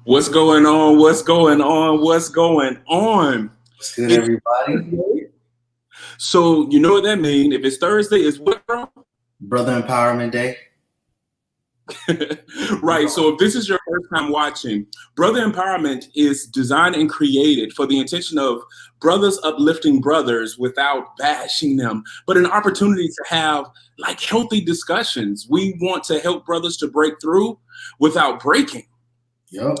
What's going on? What's going on? What's going on? What's good, It's everybody? Thursday. So you know what that means. If it's Thursday, it's what, bro? Brother Empowerment Day. Right. So if this is your first time watching, Brother Empowerment is designed and created for the intention of brothers uplifting brothers without bashing them, but an opportunity to have like healthy discussions. We want to help brothers to break through without breaking. Yup.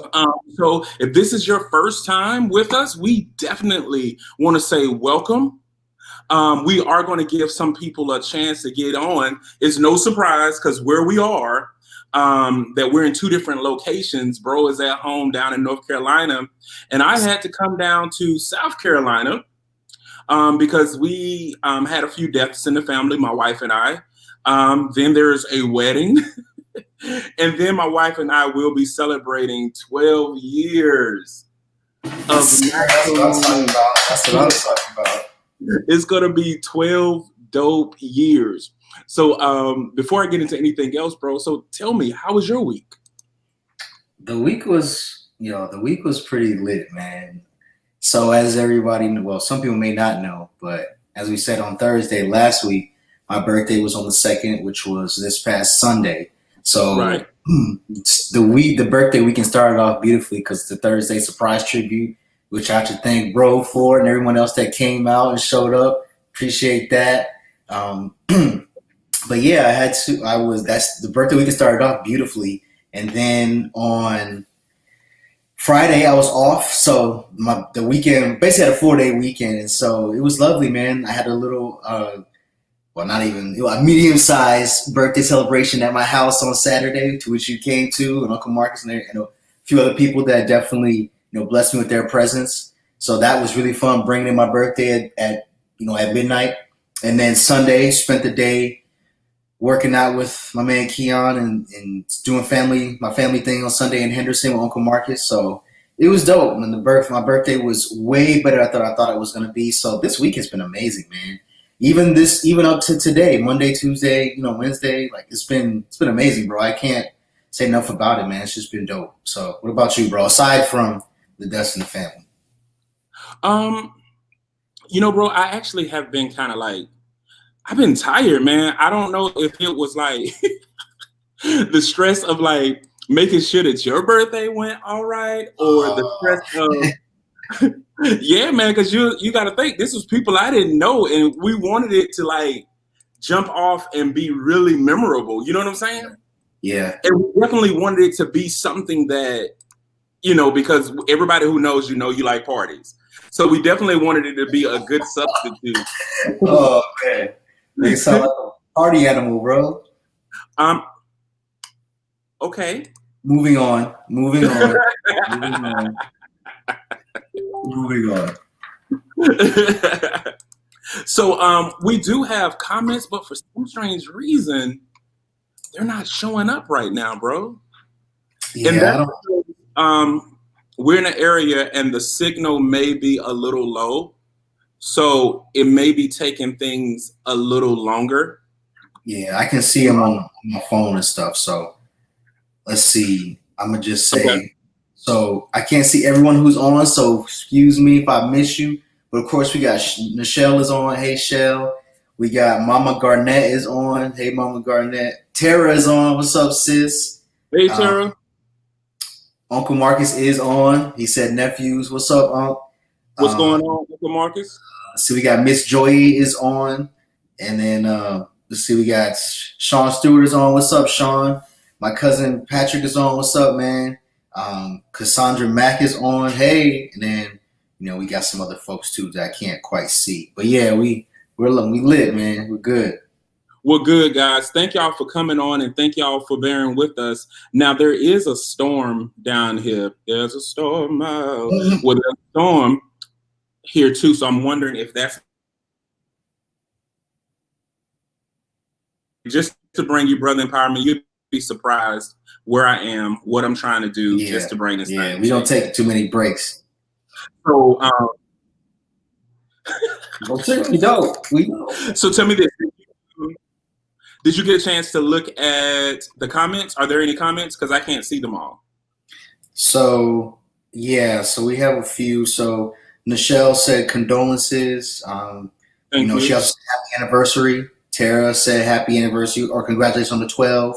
So if this is your first time with us, we definitely want to say welcome. We are going to give some people a chance to get on. It's no surprise because where we are, that we're in two different locations. Bro is at home down in North Carolina, and I had to come down to South Carolina because we had a few deaths in the family, my wife and I. Then there's a wedding. And then my wife and I will be celebrating 12 years of That's what I'm talking about. That's what I'm talking about. It's gonna be 12 dope years. So before I get into anything else, bro, so tell me, how was your week? The week was pretty lit, man. So as everybody, well, some people may not know, but as we said on Thursday last week, my birthday was on the second, which was this past Sunday. So Right. the birthday weekend started off beautifully because the Thursday surprise tribute, which I have to thank Bro for and everyone else that came out and showed up. Appreciate that. Um, but yeah, I had to. I was that's the birthday weekend started off beautifully, and then on Friday I was off, so the weekend basically had a 4 day weekend, and so it was lovely, man. I had a little, well, not even a medium sized birthday celebration at my house on Saturday, to which you came to, and Uncle Marcus and a few other people that definitely blessed me with their presence. So that was really fun, bringing in my birthday at midnight, and then Sunday spent the day working out with my man Keon and doing my family thing on Sunday in Henderson with Uncle Marcus. So it was dope. And my birthday was way better than I thought it was gonna be. So this week has been amazing, man. Even up to today, Monday, Tuesday, Wednesday, like it's been amazing, bro. I can't say enough about it, man. It's just been dope. So what about you, bro? Aside from the deaths in the family. Um, bro, I actually have been kind of like I've been tired, man. I don't know if it was like the stress of like making sure that your birthday went all right, or the stress of yeah, man, because you got to think this was people I didn't know, and we wanted it to like jump off and be really memorable. You know what I'm saying? Yeah. And we definitely wanted it to be something that because everybody who knows you like parties, so we definitely wanted it to be a good substitute. Oh man, they sound like a party animal, bro. Um. Okay. Moving on. Moving on. Moving on. Moving on. So we do have comments, but for some strange reason, they're not showing up right now, bro. And Yeah, I that's don't. because, we're in an area and the signal may be a little low, so it may be taking things a little longer. Yeah, I can see them on my phone and stuff. So let's see. I'm gonna just Okay. say. So I can't see everyone who's on. So excuse me if I miss you. But of course, we got Michelle is on. Hey, Shell. We got Mama Garnett is on. Hey, Mama Garnett. Tara is on. What's up, sis? Hey, Um, Tara, Uncle Marcus is on. He said nephews. What's up, Unc? what's Um, going on, Uncle Marcus? so we got Miss Joy is on, and then let's see, we got Sean Stewart is on. What's up, Sean? My cousin Patrick is on. What's up, man? Cassandra Mack is on. Hey, and then we got some other folks too that I can't quite see, but yeah, we lit, man. We're good. Well, good, guys. Thank y'all for coming on and thank y'all for bearing with us. Now, there is a storm down here. There's a storm out. Well, there's a storm here, too. So I'm wondering if that's just to bring you brother empowerment. You'd be surprised where I am, what I'm trying to do just Yeah, to bring this yeah. thing. We don't take too many breaks. So, We don't. We don't. so tell me this. Did you get a chance to look at the comments? Are there any comments? Because I can't see them all. So yeah, so we have a few. So Nichelle said condolences. Thank She you. also said happy anniversary. Tara said happy anniversary or congratulations on the 12.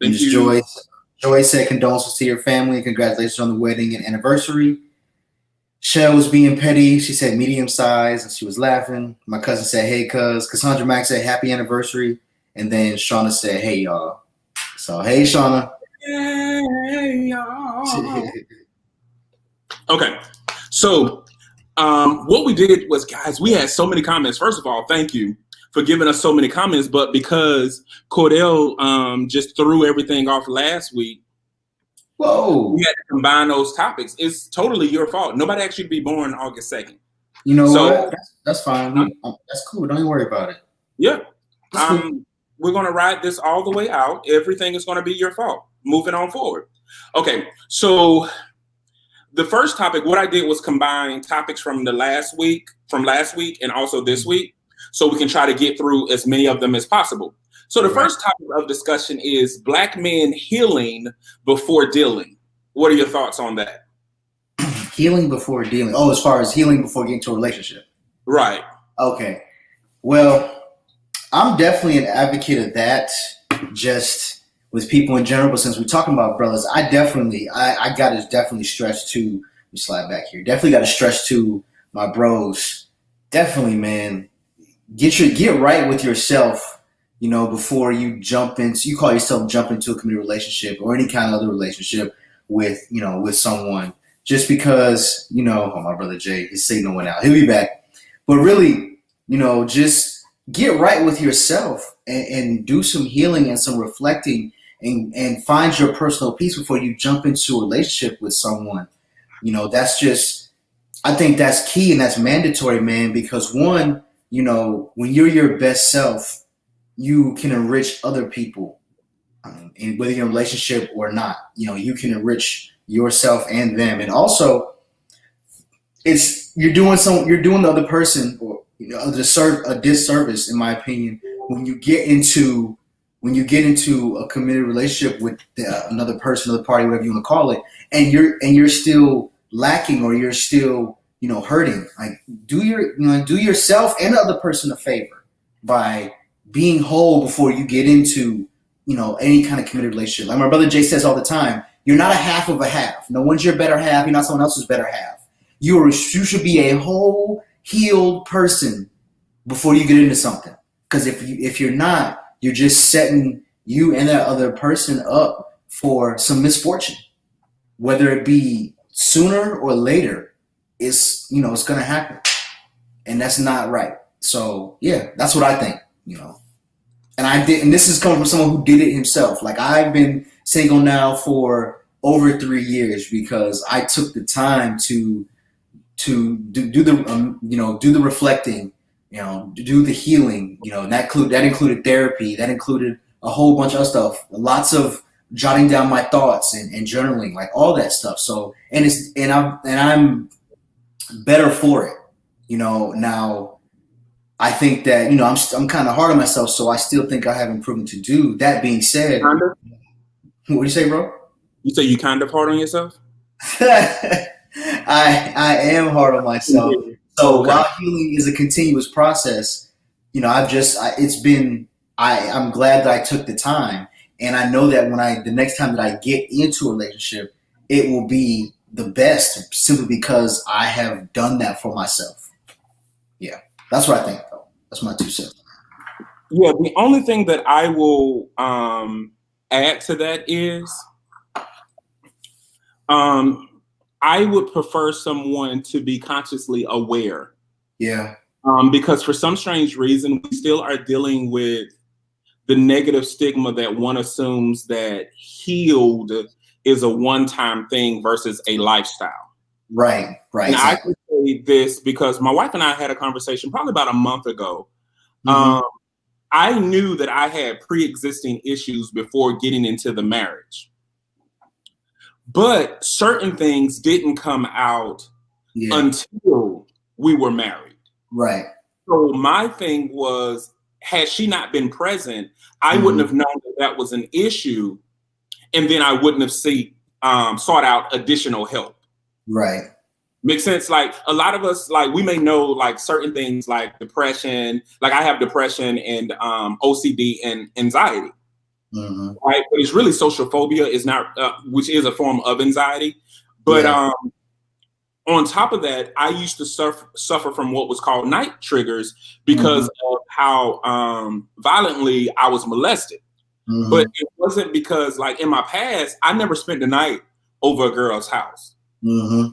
Thank Miss you. Joy said condolences to your family and congratulations on the wedding and anniversary. Shell was being petty. She said medium size and she was laughing. My cousin said, hey, cuz. Cassandra Mack said happy anniversary. And then Shauna said, hey, y'all. So, hey, Shauna. Hey, y'all. Okay. So what we did was, guys, we had so many comments. First of all, thank you for giving us so many comments. But because Cordell just threw everything off last week, Whoa. we had to combine those topics. It's totally your fault. Nobody asked you to be born August 2nd. You know So what? That's fine. That's cool. Don't even worry about it. yeah. Cool. We're going to ride this all the way out. Everything is going to be your fault. Moving on forward. Okay. So the first topic, what I did was combine topics from last week, and also this week, so we can try to get through as many of them as possible. So the first topic of discussion is Black men healing before dealing. What are your thoughts on that? Healing before dealing. Oh, as far as healing before getting to a relationship. Right. Okay. Well, I'm definitely an advocate of that, just with people in general. But since we're talking about brothers, I got to definitely stress to, let me slide back here. Definitely got to stress to my bros. Definitely, man, get right with yourself. Before you call yourself jump into a committed relationship or any kind of other relationship with someone. Just because oh, my brother Jay, his signal went out. He'll be back. But really, just get right with yourself and do some healing and some reflecting and find your personal peace before you jump into a relationship with someone. I think that's key and that's mandatory, man, because one, when you're your best self, you can enrich other people. And whether you're in a relationship or not, you can enrich yourself and them. And also, you're doing the other person or a disservice, in my opinion, when you get into a committed relationship with another person, another party, whatever you want to call it, and you're still lacking or you're still hurting. Like do yourself and the other person a favor by being whole before you get into any kind of committed relationship. Like my brother Jay says all the time, you're not a half of a half. No one's your better half. You're not someone else's better half. You should be a whole healed person before you get into something. Because if you're not, you're just setting you and that other person up for some misfortune, whether it be sooner or later. It's going to happen, and that's not right. So yeah, that's what I think. And this is coming from someone who did it himself. Like I've been single now for over 3 years because I took the time to do the reflecting, do the healing, and that included therapy, that included a whole bunch of stuff, lots of jotting down my thoughts and journaling, like all that stuff. So I'm better for it, now. I think that I'm kind of hard on myself, so I still think I have improvement to do. That being said, Kind of? what do you say, bro? You say you kind of hard on yourself? I am hard on myself. So while healing is a continuous process, I'm glad that I took the time, and I know that the next time that I get into a relationship, it will be the best simply because I have done that for myself. Yeah, that's what I think, though. That's my 2 cents. Yeah, the only thing that I will add to that is I would prefer someone to be consciously aware. Yeah. Because for some strange reason, we still are dealing with the negative stigma that one assumes that healed is a one-time thing versus a lifestyle. Right. And exactly. I can say this because my wife and I had a conversation probably about a month ago. Mm-hmm. I knew that I had pre-existing issues before getting into the marriage. But certain things didn't come out until we were married. Right. So my thing was, had she not been present, I wouldn't have known that was an issue. And then I wouldn't have sought out additional help. Right. Makes sense. Like a lot of us, like we may know like certain things like depression, like I have depression and OCD and anxiety, Mm-hmm. right? But it's really social phobia is not, which is a form of anxiety. But Yeah. On top of that, I used to suffer from what was called night triggers because Mm-hmm. of how violently I was molested. Mm-hmm. But it wasn't because like in my past, I never spent the night over a girl's house. Mm-hmm.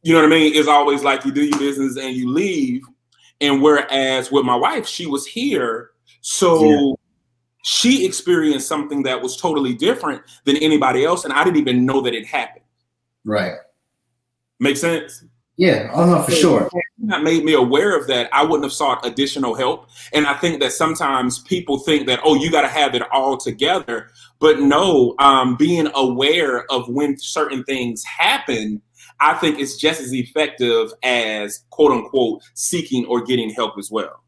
You know what I mean? It's always like you do your business and you leave. And whereas with my wife, she was here. So she experienced something that was totally different than anybody else. And I didn't even know that it happened. Right. Make sense? Yeah. Oh, no, for sure. That made me aware of that. I wouldn't have sought additional help. And I think that sometimes people think that, oh, you got to have it all together. But no, being aware of when certain things happen, I think it's just as effective as quote unquote seeking or getting help as well.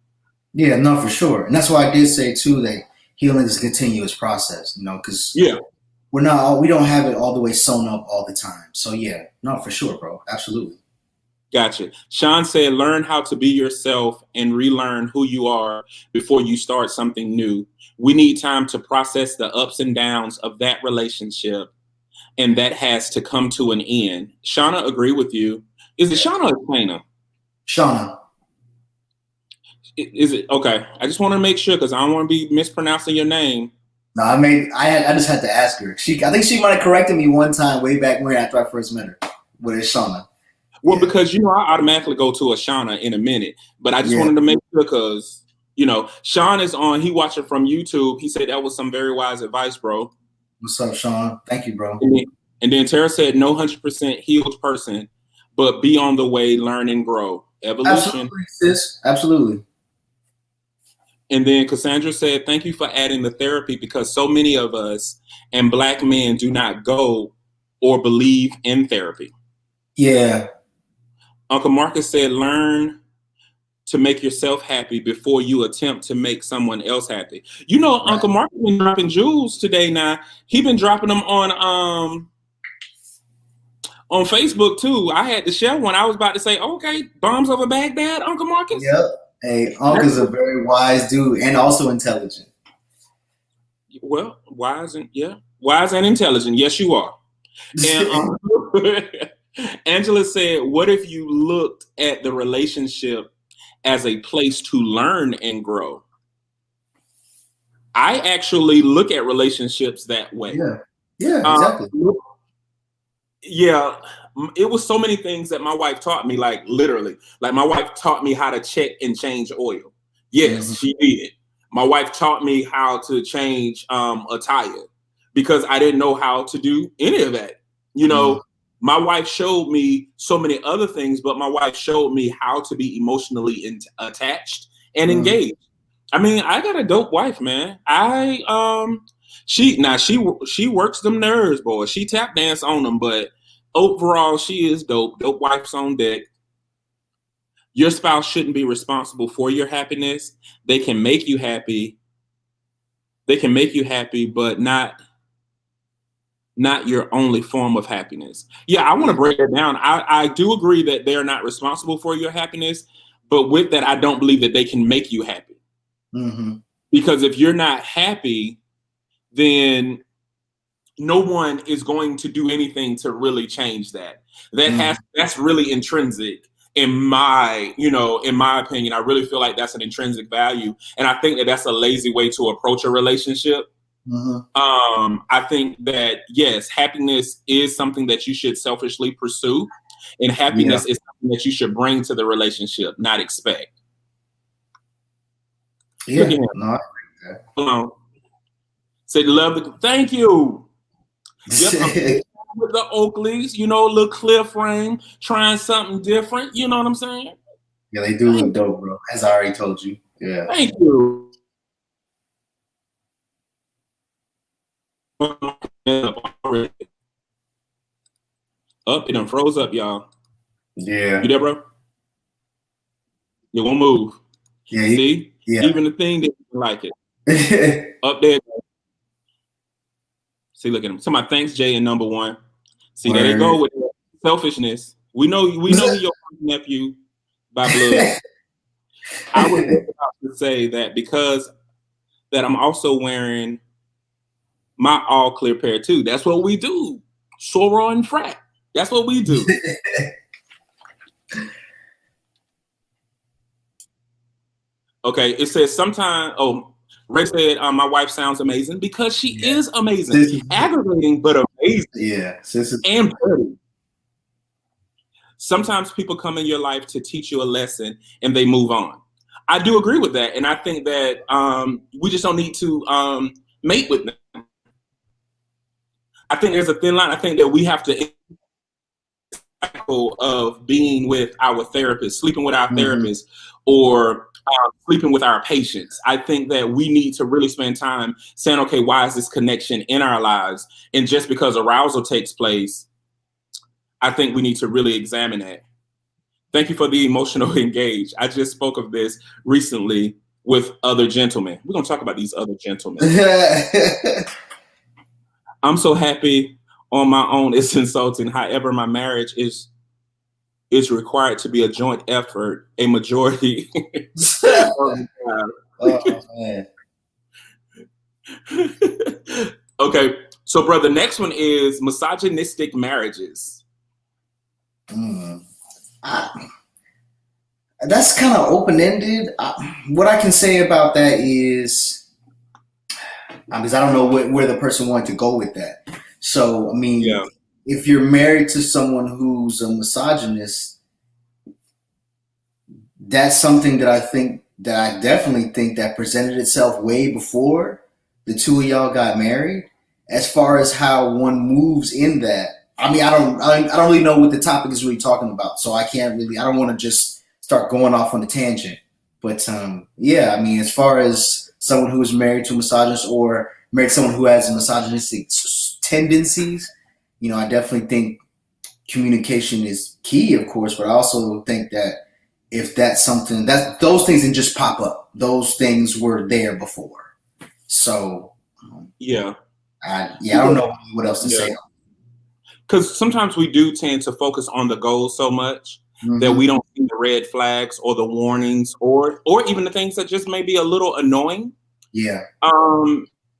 Yeah, no, for sure. And that's why I did say too that healing is a continuous process, because Yeah. we don't have it all the way sewn up all the time. So yeah, no, for sure, bro. Absolutely. Gotcha. Sean said, learn how to be yourself and relearn who you are before you start something new. We need time to process the ups and downs of that relationship, and that has to come to an end. Shauna, agree with you. Is it Shauna or Shana? Shauna. Is it okay? I just want to make sure because I don't want to be mispronouncing your name. No, I just had to ask her. I think she might have corrected me one time way back when after I first met her. But it's Shauna. Well, because I automatically go to a Shauna in a minute, but I just wanted to make sure because Sean is on. He watched it from YouTube. He said that was some very wise advice, bro. What's up, Sean? Thank you, bro. And then Tara said, no 100% healed person, but be on the way, learn and grow. Evolution. Absolutely, sis. Absolutely. And then Cassandra said, thank you for adding the therapy because so many of us and Black men do not go or believe in therapy. Yeah. Uncle Marcus said, learn to make yourself happy before you attempt to make someone else happy. Right. Uncle Marcus been dropping jewels today now. He been dropping them on Facebook too. I had to share one. I was about to say, okay, bombs over Baghdad, Uncle Marcus. Yep. Hey, Uncle's a very wise dude and also intelligent. Well, wise and intelligent. Yes, you are. And Angela said, what if you looked at the relationship as a place to learn and grow? I actually look at relationships that way. Yeah, exactly. It was so many things that my wife taught me, like literally. Like my wife taught me how to check and change oil. Yes, she did. My wife taught me how to change a tire because I didn't know how to do any of that. My wife showed me so many other things, but my wife showed me how to be emotionally attached and engaged. I mean, I got a dope wife, man. She works them nerves, boy. She tap dance on them, but overall, she is dope. Dope wife's on deck. Your spouse shouldn't be responsible for your happiness. They can make you happy. But not your only form of happiness. Yeah, I want to break it down. I do agree that they are not responsible for your happiness, but with that, I don't believe that they can make you happy. Because if you're not happy, then no one is going to do anything to really change that. That's really intrinsic in my opinion. I really feel like that's an intrinsic value. And I think that that's a lazy way to approach a relationship. I think that, yes, happiness is something that you should selfishly pursue. And happiness is something that you should bring to the relationship, not expect. Yeah. Look at him. No, I agree. Said love thank you. Yep, with the Oakleys, little clear frame, trying something different. You know what I'm saying? Yeah, they do look dope, bro. As I already told you. Yeah. Thank you. Up, it done froze up, y'all. Yeah. You there, bro? You won't move. Yeah. See? Yeah. Even the thing didn't like it. Up there. See, look at him. Somebody thanks Jay in number one. See, there they go with selfishness. We know he your nephew by blood. I was just about to say that because that I'm also wearing my all clear pair too. That's what we do. Soror and frat. That's what we do. Okay, it says sometimes. Oh, Ray said my wife sounds amazing because she is amazing, aggravating but amazing. Yeah, and pretty. Sometimes people come in your life to teach you a lesson and they move on. I do agree with that, and I think that we just don't need to mate with them. I think there's a thin line. I think that we have to of being with our therapist, sleeping with our therapist, or sleeping with our patients. I think that we need to really spend time saying, okay, why is this connection in our lives? And just because arousal takes place, I think we need to really examine that. Thank you for the emotional engage. I just spoke of this recently with other gentlemen. We're going to talk about these other gentlemen. I'm so happy on my own. It's insulting. However, my marriage is required to be a joint effort, a majority. Oh, man. Okay, so brother, next one is misogynistic marriages. That's kind of open-ended. What I can say about that is, because I don't know where the person wanted to go with that. So, I mean, if you're married to someone who's a misogynist, that's something that I definitely think that presented itself way before the two of y'all got married. As far as how one moves in that, I mean, I don't really know what the topic is really talking about, so I don't want to just start going off on a tangent. But yeah, I mean, as far as someone who is married to a misogynist or married to someone who has misogynistic tendencies, you know, I definitely think communication is key, of course, but I also think that if that's something that those things didn't just pop up, those things were there before. So I don't know what else to say. Because sometimes we do tend to focus on the goal so much that we don't see the red flags or the warnings or even the things that just may be a little annoying. Yeah.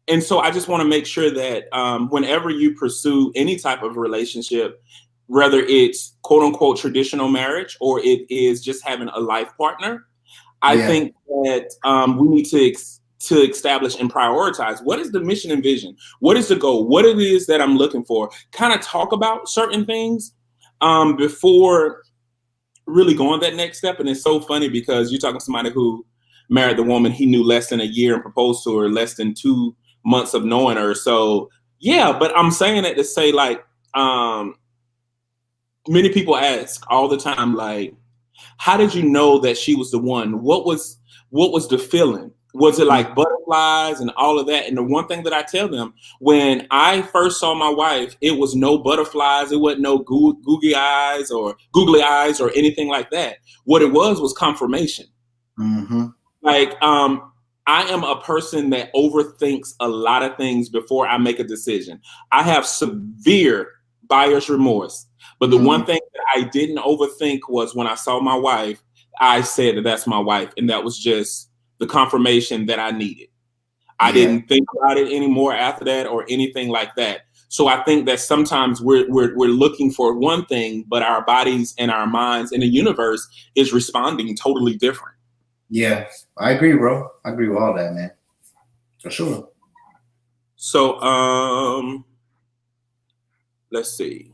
And so I just want to make sure that whenever you pursue any type of relationship, whether it's quote unquote traditional marriage or it is just having a life partner, I think that we need to establish and prioritize what is the mission and vision, what is the goal, what it is that I'm looking for, kind of talk about certain things before really going that next step. And it's so funny because you're talking to somebody who married the woman he knew less than a year and proposed to her less than 2 months of knowing her. So yeah, but I'm saying that to say like many people ask all the time, like, how did you know that she was the one? What was the feeling? Was it like butterflies and all of that? And the one thing that I tell them, when I first saw my wife, it was no butterflies. It wasn't no googly eyes or anything like that. What it was confirmation. Like, I am a person that overthinks a lot of things before I make a decision. I have severe buyer's remorse. But the one thing that I didn't overthink was when I saw my wife, I said that that's my wife. And that was just the confirmation that I needed. I didn't think about it anymore after that or anything like that. So I think that sometimes we're looking for one thing, but our bodies and our minds and the universe is responding totally different. Yeah, I agree, bro. I agree with all that, man. For sure. So let's see.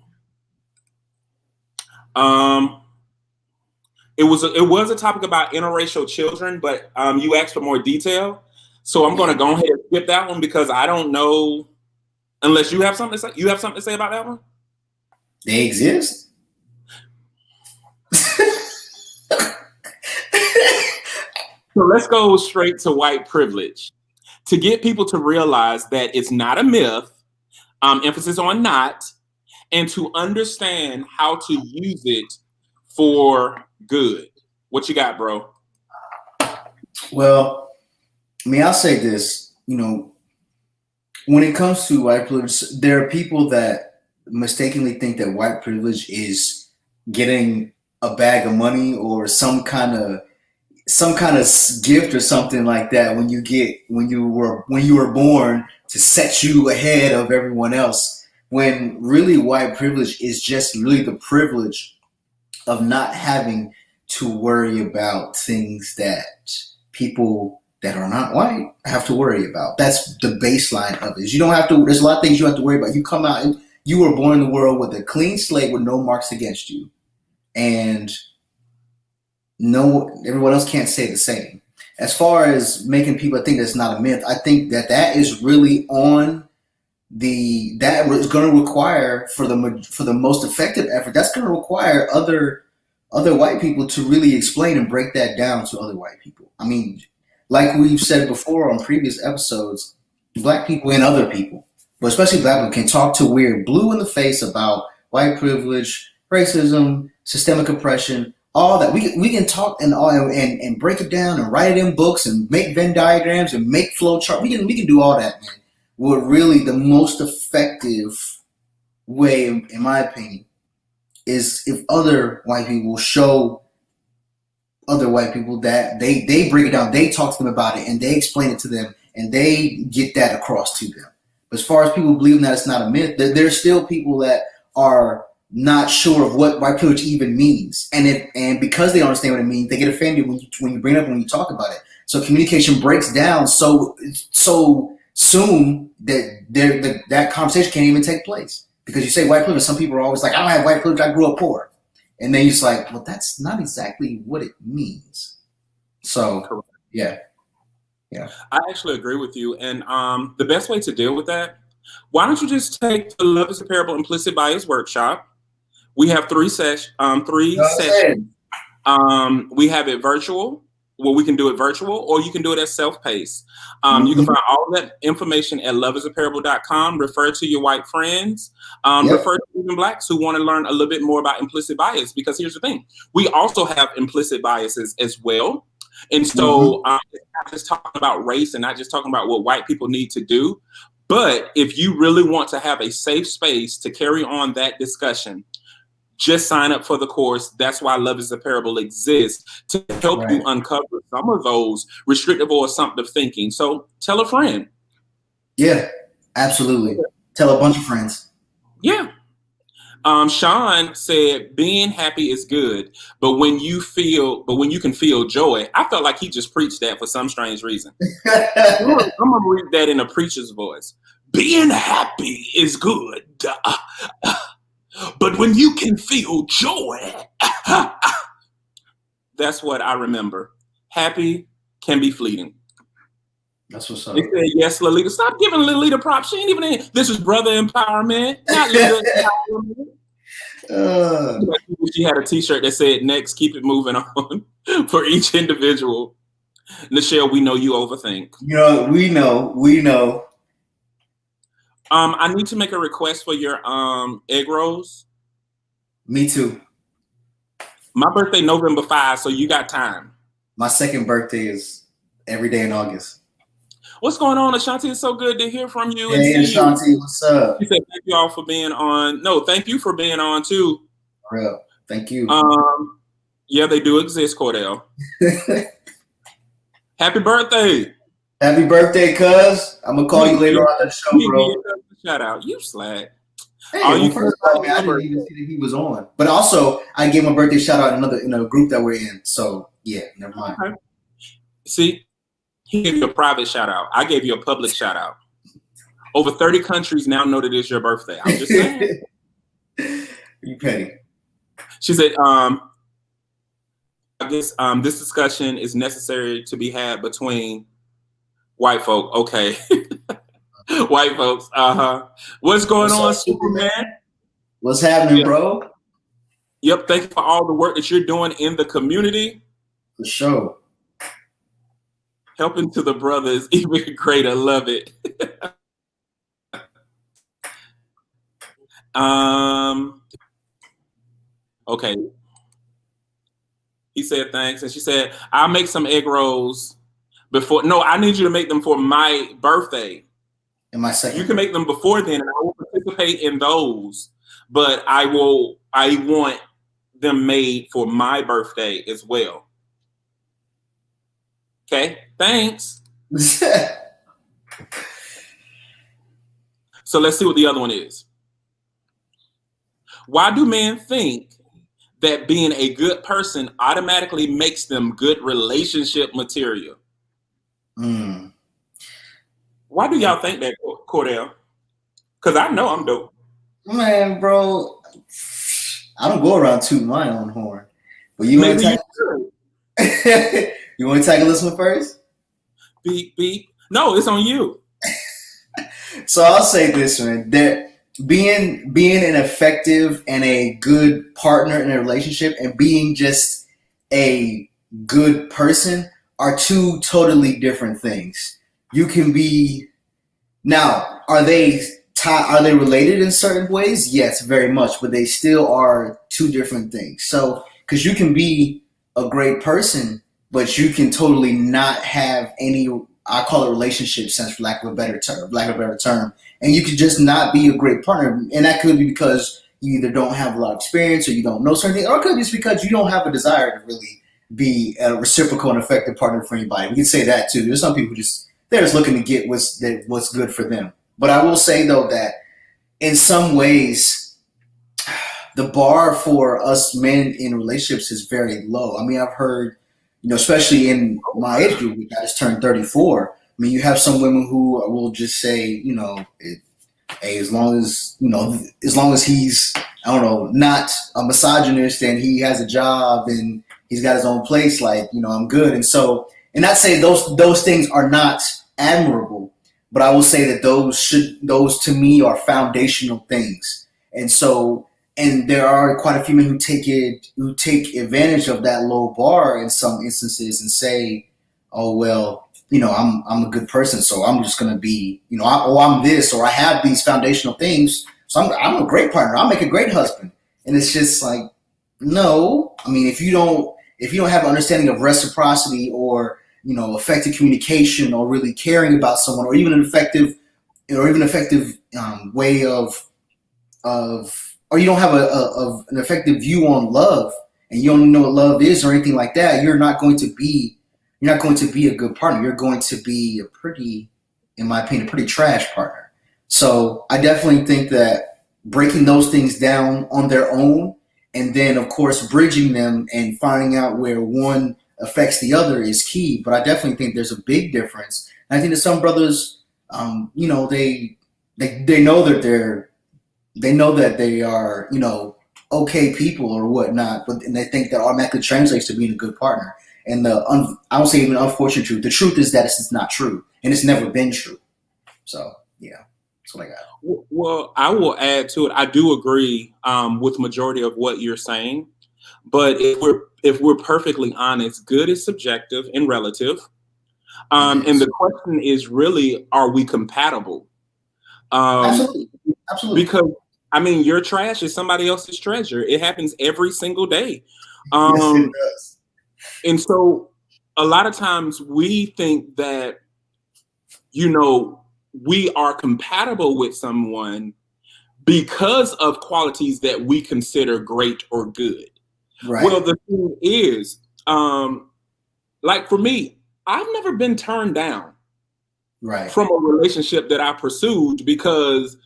It was a topic about interracial children, but you asked for more detail. So I'm going to go ahead and skip that one because I don't know unless you have something to say. You have something to say about that one? They exist. So let's go straight to white privilege to get people to realize that it's not a myth, emphasis on not, and to understand how to use it for good. What you got, bro? Well, I mean, I'll say this, you know, when it comes to white privilege, there are people that mistakenly think that white privilege is getting a bag of money or some kind of gift or something like that when you were born to set you ahead of everyone else, when really white privilege is just really the privilege of not having to worry about things that people that are not white have to worry about. That's the baseline of it. You don't have to. There's a lot of things you have to worry about. You come out and you were born in the world with a clean slate with no marks against you, and no, everyone else can't say the same. As far as making people think that's not a myth, I think that is really on that is going to require for the most effective effort. That's going to require other white people to really explain and break that down to other white people. I mean, like we've said before on previous episodes, black people and other people, but especially black people, can talk to we're blue in the face about white privilege, racism, systemic oppression, all that. We can talk and break it down and write it in books and make Venn diagrams and make flow chart. We can do all that, man. What really the most effective way, in my opinion, is if other white people show other white people that they break it down, they talk to them about it, and they explain it to them, and they get that across to them. But as far as people believing that it's not a myth, there's still people that are not sure of what white privilege even means, and because they don't understand what it means, they get offended when you bring it up, when you talk about it. So communication breaks down so soon that that conversation can't even take place, because you say white privilege. Some people are always like, I don't have white privilege, I grew up poor. And then you're just like, well, that's not exactly what it means. So, yeah. I actually agree with you. And the best way to deal with that, why don't you just take the Love is a Parable Implicit Bias workshop? We have three sessions. We have it virtual. Well, we can do it virtual, or you can do it as self-paced. You can find all of that information at loveisaparable.com. Refer to your white friends. Refer to even blacks who want to learn a little bit more about implicit bias, because here's the thing. We also have implicit biases as well. And so not just talking about race and not just talking about what white people need to do, but if you really want to have a safe space to carry on that discussion, just sign up for the course. That's why Love is a Parable exists, to help you uncover some of those restrictive or assumptive thinking. So tell a friend. Yeah, absolutely. Tell a bunch of friends. Yeah. Sean said, being happy is good, but when you can feel joy. I felt like he just preached that for some strange reason. I'm going to read that in a preacher's voice. Being happy is good, but when you can feel joy, that's what I remember. Happy can be fleeting. That's what's up. They said, yes, Lolita. Stop giving Lolita props. She ain't even in. This is brother empowerment, not Lolita empowerment. She had a T-shirt that said, next, keep it moving on for each individual. Nichelle, we know you overthink. We know. I need to make a request for your egg rolls. Me too. My birthday November 5, so you got time. My second birthday is every day in August. What's going on, Ashanti? It's so good to hear from you. Hey, Ashanti, what's up? She said, thank you all for being on. No, thank you for being on too. Real. Thank you. Yeah, they do exist, Cordell. Happy birthday. Happy birthday, cuz. I'm going to call you later on the show, bro. Shout out. You slag. Hey, I didn't even see that he was on. But also, I gave him a birthday shout out in a group that we're in. So, yeah, never mind. Okay. See, he gave you a private shout out. I gave you a public shout out. Over 30 countries now know that it's your birthday. I'm just saying. You petty. She said, I guess this discussion is necessary to be had between white folk. Okay. White folks. What's going on, Superman? What's happening, bro? Yep. Thank you for all the work that you're doing in the community. For sure. Helping to the brothers even greater. Love it. Okay. He said thanks, and she said, I'll make some egg rolls before. No, I need you to make them for my birthday. And my second. You can make them before then, and I will participate in those. but I want them made for my birthday as well. Okay, thanks. So let's see what the other one is. Why do men think that being a good person automatically makes them good relationship material? Why do y'all think that, Cordell? Because I know I'm dope. Man, bro, I don't go around tooting my own horn. But you want to tackle this one first? Beep, beep. No, it's on you. So I'll say this, man. That being an effective and a good partner in a relationship and being just a good person are two totally different things. You can be now. Are they related in certain ways? Yes, very much, but they still are two different things. So, because you can be a great person, but you can totally not have any, I call it relationship sense, for lack of a better term, and you could just not be a great partner. And that could be because you either don't have a lot of experience or you don't know certain things, or it could be just because you don't have a desire to really be a reciprocal and effective partner for anybody. We can say that too. There's some people they're just looking to get what's good for them. But I will say, though, that in some ways, the bar for us men in relationships is very low. I mean, I've heard, especially in my age group, I just turned 34. I mean, you have some women who will just say, hey, as long as he's, I don't know, not a misogynist and he has a job and he's got his own place, like, I'm good. And so, and not say those things are not admirable, but I will say that those to me are foundational things. And so, and there are quite a few men who take advantage of that low bar in some instances and say, oh, well, I'm a good person, so I'm just going to be, I'm this, or I have these foundational things, so I'm a great partner. I'll make a great husband. And it's just like, no. I mean, if you don't have an understanding of reciprocity or, effective communication or really caring about someone, or even an effective way of, or you don't have an effective view on love, and you don't know what love is or anything like that, you're not going to be a good partner. You're going to be in my opinion, a pretty trash partner. So I definitely think that breaking those things down on their own, and then of course bridging them and finding out where one affects the other is key. But I definitely think there's a big difference. And I think that some brothers, they know that they are, okay people or whatnot, and they think that automatically translates to being a good partner. And I don't say even unfortunate truth. The truth is that it's not true, and it's never been true. So yeah, that's what I got. Well, I will add to it. I do agree with the majority of what you're saying, but if we're perfectly honest, good is subjective and relative, and the question is really, are we compatible? Absolutely. Because I mean, your trash is somebody else's treasure. It happens every single day. Yes, it does. And so a lot of times we think that, we are compatible with someone because of qualities that we consider great or good. Right. Well, the thing is, like for me, I've never been turned down from a relationship that I pursued because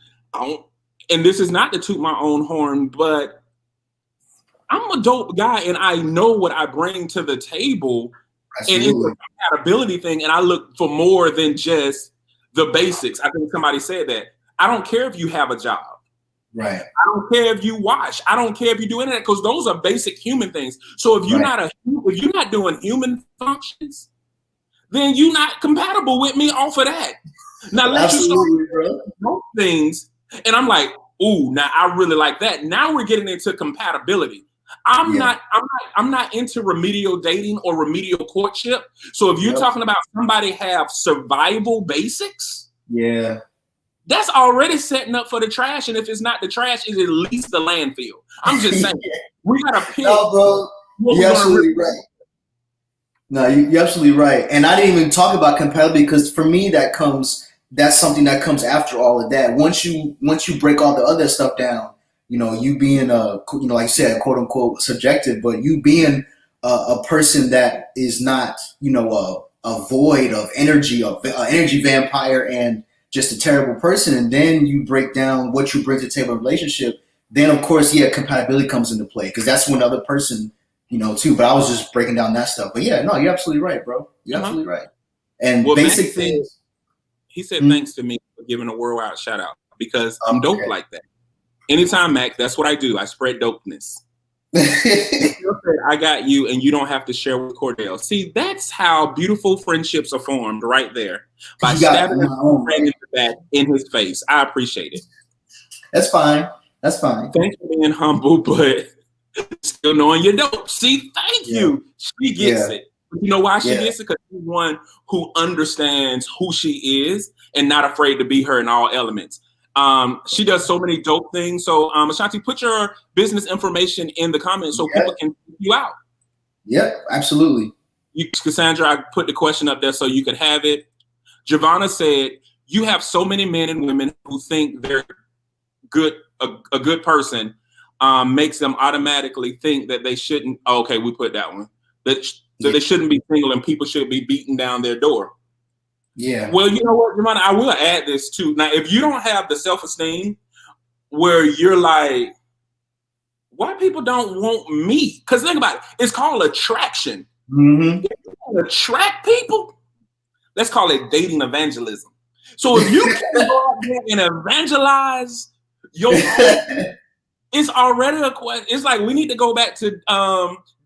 and this is not to toot my own horn, but I'm a dope guy and I know what I bring to the table. Absolutely. And it's a compatibility thing. And I look for more than just the basics. I think somebody said that. I don't care if you have a job. Right. I don't care if you wash. I don't care if you do any of that, because those are basic human things. So if you're if you're not doing human functions, then you're not compatible with me off of that. Now let's just start those things. And I'm like, ooh, now I really like that. Now we're getting into compatibility. I'm not into remedial dating or remedial courtship. So if you're talking about somebody have survival basics, that's already setting up for the trash. And if it's not the trash, it's at least the landfill. I'm just saying, we gotta pick. No, bro, you're absolutely right. No, you're absolutely right. And I didn't even talk about compatibility because for me, that's something that comes after all of that. Once you break all the other stuff down, you being like you said, quote unquote subjective, but you being a person that is not, a void of energy, of energy vampire, and just a terrible person, and then you break down what you bring to the table in a relationship, then of course, yeah, compatibility comes into play, because that's when the other person, too. But I was just breaking down that stuff. But yeah, no, you're absolutely right, bro. You're absolutely right. And Well, basic things. He said thanks to me for giving a worldwide shout out because I'm dope Okay. like that. Anytime, Mac, that's what I do. I spread dopeness. I got you, and you don't have to share with Cordell. See, that's how beautiful friendships are formed right there by stabbing a friend in the back in his face. I appreciate it. That's fine. That's fine. Thanks for being humble, but still knowing your dope. See, thank you. She gets it. You know why she gets it? Because she's one who understands who she is and not afraid to be her in all elements. She does so many dope things. So, Ashanti, put your business information in the comments so people can check you out. Yep, absolutely. Cassandra, I put the question up there so you could have it. Giovanna said, you have so many men and women who think they're good, a good person makes them automatically think that they shouldn't. Oh, okay, we put that one. That they shouldn't be single and people should be beating down their door. Yeah. Well, you know what, Giovanna, I will add this too. Now, if you don't have the self-esteem where you're like, why people don't want me? Because think about it, it's called attraction. Mm-hmm. If you want to attract people, let's call it dating evangelism. So if you can go out there and evangelize your it's already a question. It's like we need to go back to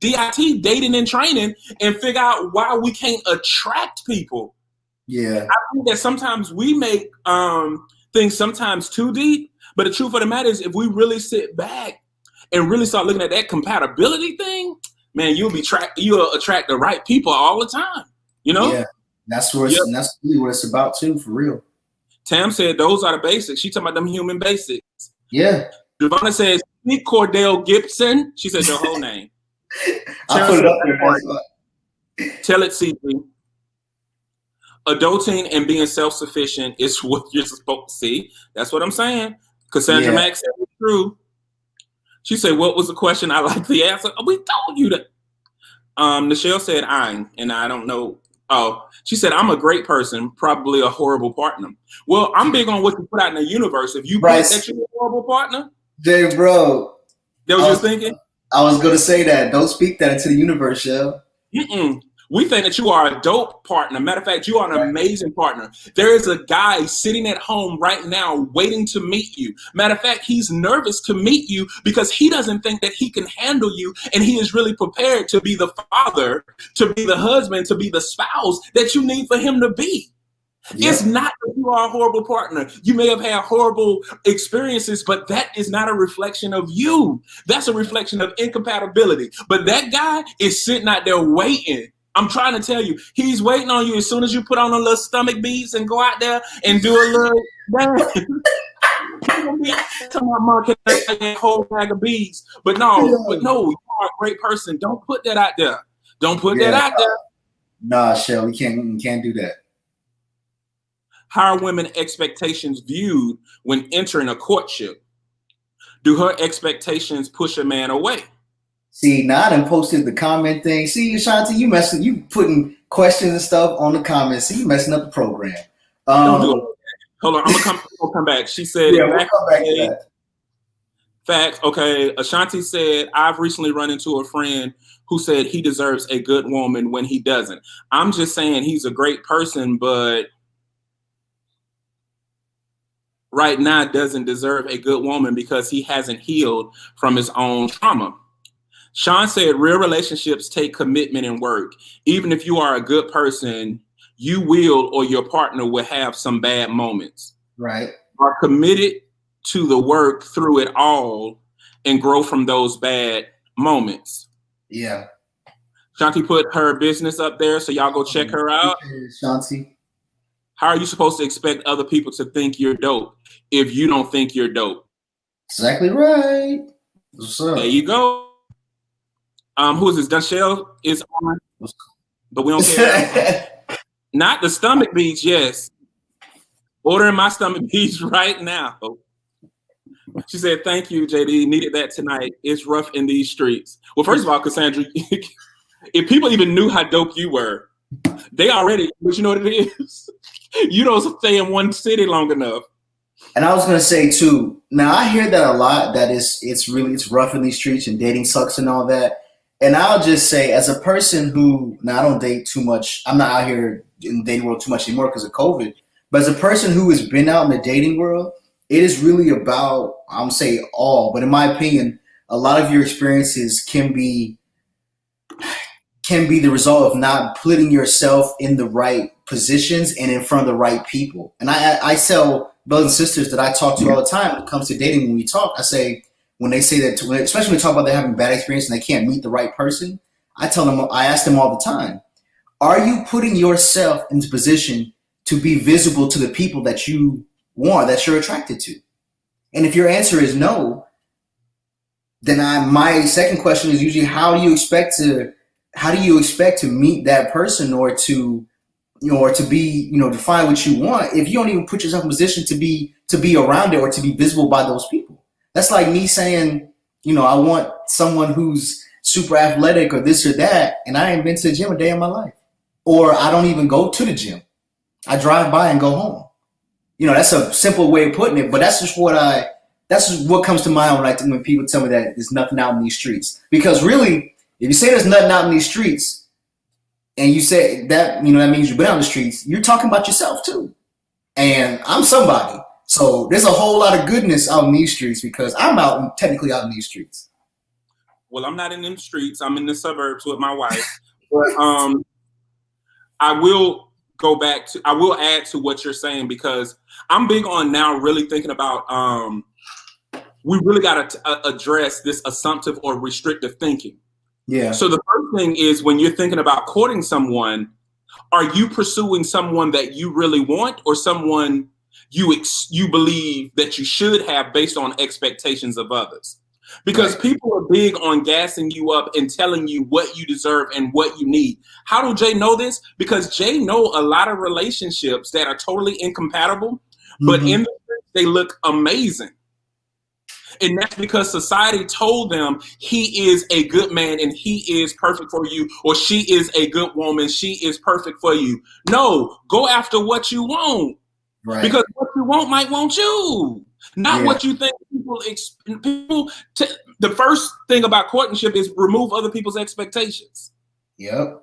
DIT, dating and training, and figure out why we can't attract people. Yeah. I think that sometimes we make things sometimes too deep, but the truth of the matter is if we really sit back and really start looking at that compatibility thing, man, you'll attract the right people all the time. Yeah. That's where that's really what it's about too, for real. Tam said those are the basics. She talking about them human basics. Yeah. Giovanna says, "Speak Cordell Gibson." She said your whole name. I put it up there. Tell it, CP. Adulting and being self-sufficient is what you're supposed to see. That's what I'm saying. Cassandra Max said it's true. She said, "What was the question?" I like the answer. We told you that. Nichelle said, and I don't know. Oh, she said, "I'm a great person, probably a horrible partner." Well, I'm big on what you put out in the universe. If you think that you're a horrible partner, Jay, bro, that was your thinking. I was gonna say that. Don't speak that into the universe, yo. We think that you are a dope partner. Matter of fact, you are an amazing partner. There is a guy sitting at home right now waiting to meet you. Matter of fact, he's nervous to meet you because he doesn't think that he can handle you, and he is really prepared to be the father, to be the husband, to be the spouse that you need for him to be. It's not that you are a horrible partner. You may have had horrible experiences, but that is not a reflection of you. That's a reflection of incompatibility. But that guy is sitting out there waiting. I'm trying to tell you, he's waiting on you as soon as you put on a little stomach beads and go out there and do a little dance. Tell my mom can a whole bag of beads. But no, you are a great person. Don't put that out there. Don't put that out there. Nah, Shell, we can't do that. How are women expectations viewed when entering a courtship? Do her expectations push a man away? See, now I done posted the comment thing. See, Ashanti, you putting questions and stuff on the comments. See, you messing up the program. Don't do it. Hold on, I'm gonna come back. She said, we'll come back to that. Facts. Okay, Ashanti said, I've recently run into a friend who said he deserves a good woman when he doesn't. I'm just saying he's a great person, but right now doesn't deserve a good woman because he hasn't healed from his own trauma. Sean said, real relationships take commitment and work. Even if you are a good person, you will or your partner will have some bad moments. Right. Are committed to the work through it all and grow from those bad moments. Yeah. Shanti put her business up there, so y'all go check her out. Shanti. How are you supposed to expect other people to think you're dope if you don't think you're dope? Exactly right. What's up? There you go. Who is this? Dunshell is on, but we don't care. Not the stomach beats, yes. Ordering my stomach beats right now. She said, "Thank you, JD. Needed that tonight. It's rough in these streets." Well, first of all, Cassandra, if people even knew how dope you were, they already. But you know what it is? You don't stay in one city long enough. And I was gonna say too. Now I hear that a lot. That it's rough in these streets and dating sucks and all that. And I'll just say, as a person who now I don't date too much. I'm not out here in the dating world too much anymore because of COVID. But as a person who has been out in the dating world, it is really about I'm say all, but in my opinion, a lot of your experiences can be the result of not putting yourself in the right positions and in front of the right people. And I tell brothers and sisters that I talk to all the time when it comes to dating, when we talk, I say, when they say that, especially when they talk about they having bad experience and they can't meet the right person, I ask them all the time, are you putting yourself into position to be visible to the people that you want, that you're attracted to? And if your answer is no, then my second question is usually how do you expect to meet that person or to to be to find what you want if you don't even put yourself in a position to be around it or to be visible by those people? That's like me saying, I want someone who's super athletic or this or that, and I ain't been to the gym a day in my life, or I don't even go to the gym. I drive by and go home. That's a simple way of putting it, but that's just what comes to mind when people tell me that there's nothing out in these streets. Because really, if you say there's nothing out in these streets, and you say that, that means you've been on the streets, you're talking about yourself too. And I'm somebody. So there's a whole lot of goodness out in these streets because I'm technically out in these streets. Well, I'm not in them streets. I'm in the suburbs with my wife. But I will add to what you're saying because I'm big on now really thinking about we really got to address this assumptive or restrictive thinking. Yeah. So the first thing is when you're thinking about courting someone, are you pursuing someone that you really want or someone you believe that you should have based on expectations of others? Because people are big on gassing you up and telling you what you deserve and what you need. How do Jay know this? Because Jay know a lot of relationships that are totally incompatible, but in the they look amazing. And that's because society told them he is a good man and he is perfect for you, or she is a good woman, she is perfect for you. No, go after what you want. Right. Because what you want might want you. Not what you think the first thing about courtship is remove other people's expectations. Yep.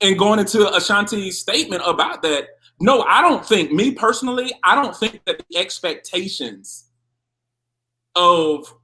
And going into Ashanti's statement about that, no, I don't think that the expectations of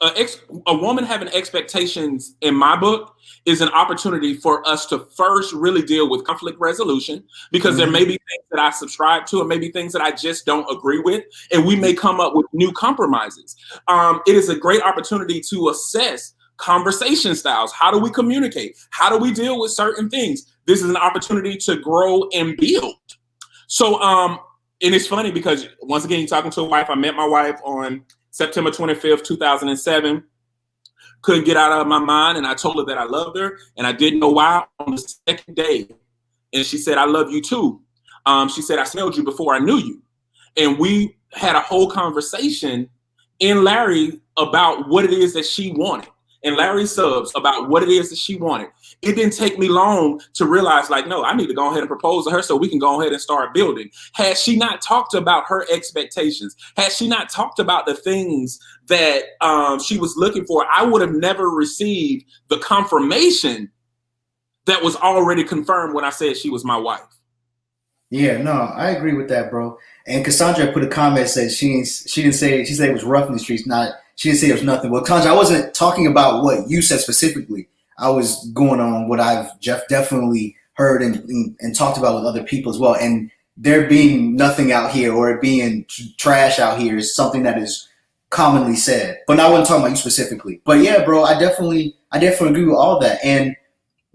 a woman having expectations in my book is an opportunity for us to first really deal with conflict resolution, because there may be things that I subscribe to and maybe things that I just don't agree with, and we may come up with new compromises. It is a great opportunity to assess conversation styles. How do we communicate? How do we deal with certain things? This is an opportunity to grow and build. So, and it's funny because once again, you're talking to a wife. I met my wife on September 25th, 2007. Couldn't get out of my mind, and I told her that I loved her, and I didn't know why on the second day. And she said, "I love you too." She said, "I smelled you before I knew you." And we had a whole conversation in Larry about what it is that she wanted, and Larry Subs about what it is that she wanted. It didn't take me long to realize, no, I need to go ahead and propose to her so we can go ahead and start building. Had she not talked about her expectations, had she not talked about the things that she was looking for, I would have never received the confirmation that was already confirmed when I said she was my wife. Yeah, no, I agree with that, bro. And Cassandra put a comment, said she said it was rough in the streets. She didn't say it was nothing. Well, Cassandra, I wasn't talking about what you said specifically. I was going on what I've definitely heard and talked about with other people as well. And there being nothing out here or it being trash out here is something that is commonly said. But I wasn't talking about you specifically. But yeah, bro, I definitely agree with all that. And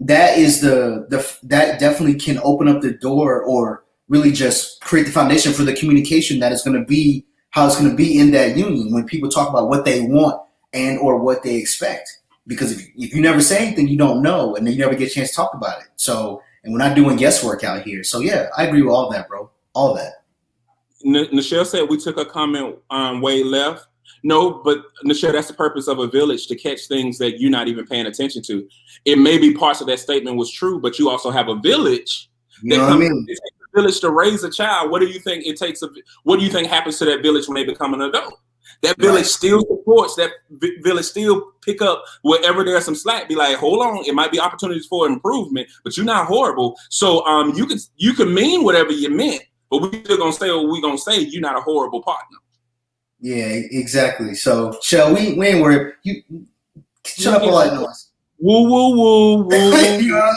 that is that definitely can open up the door or really just create the foundation for the communication that is going to be how it's going to be in that union when people talk about what they want and or what they expect. Because if you never say anything, you don't know, and then you never get a chance to talk about it. So, and we're not doing guesswork out here. So yeah, I agree with all that, bro. All that. Nichelle said we took a comment way left. No, but Nichelle, that's the purpose of a village, to catch things that you're not even paying attention to. It may be parts of that statement was true, but you also have a village You that know what I comes. mean? It takes a village to raise a child. What do you think it takes? What do you think happens to that village when they become an adult? That village Right. still supports. That village still pick up wherever there's some slack. Be like, hold on, it might be opportunities for improvement, but you're not horrible. So you can mean whatever you meant, but we still gonna say what we gonna say. You're not a horrible partner. Yeah, exactly. So, Shell, we ain't worried. You shut up all that noise. Woo woo woo woo woo. You know what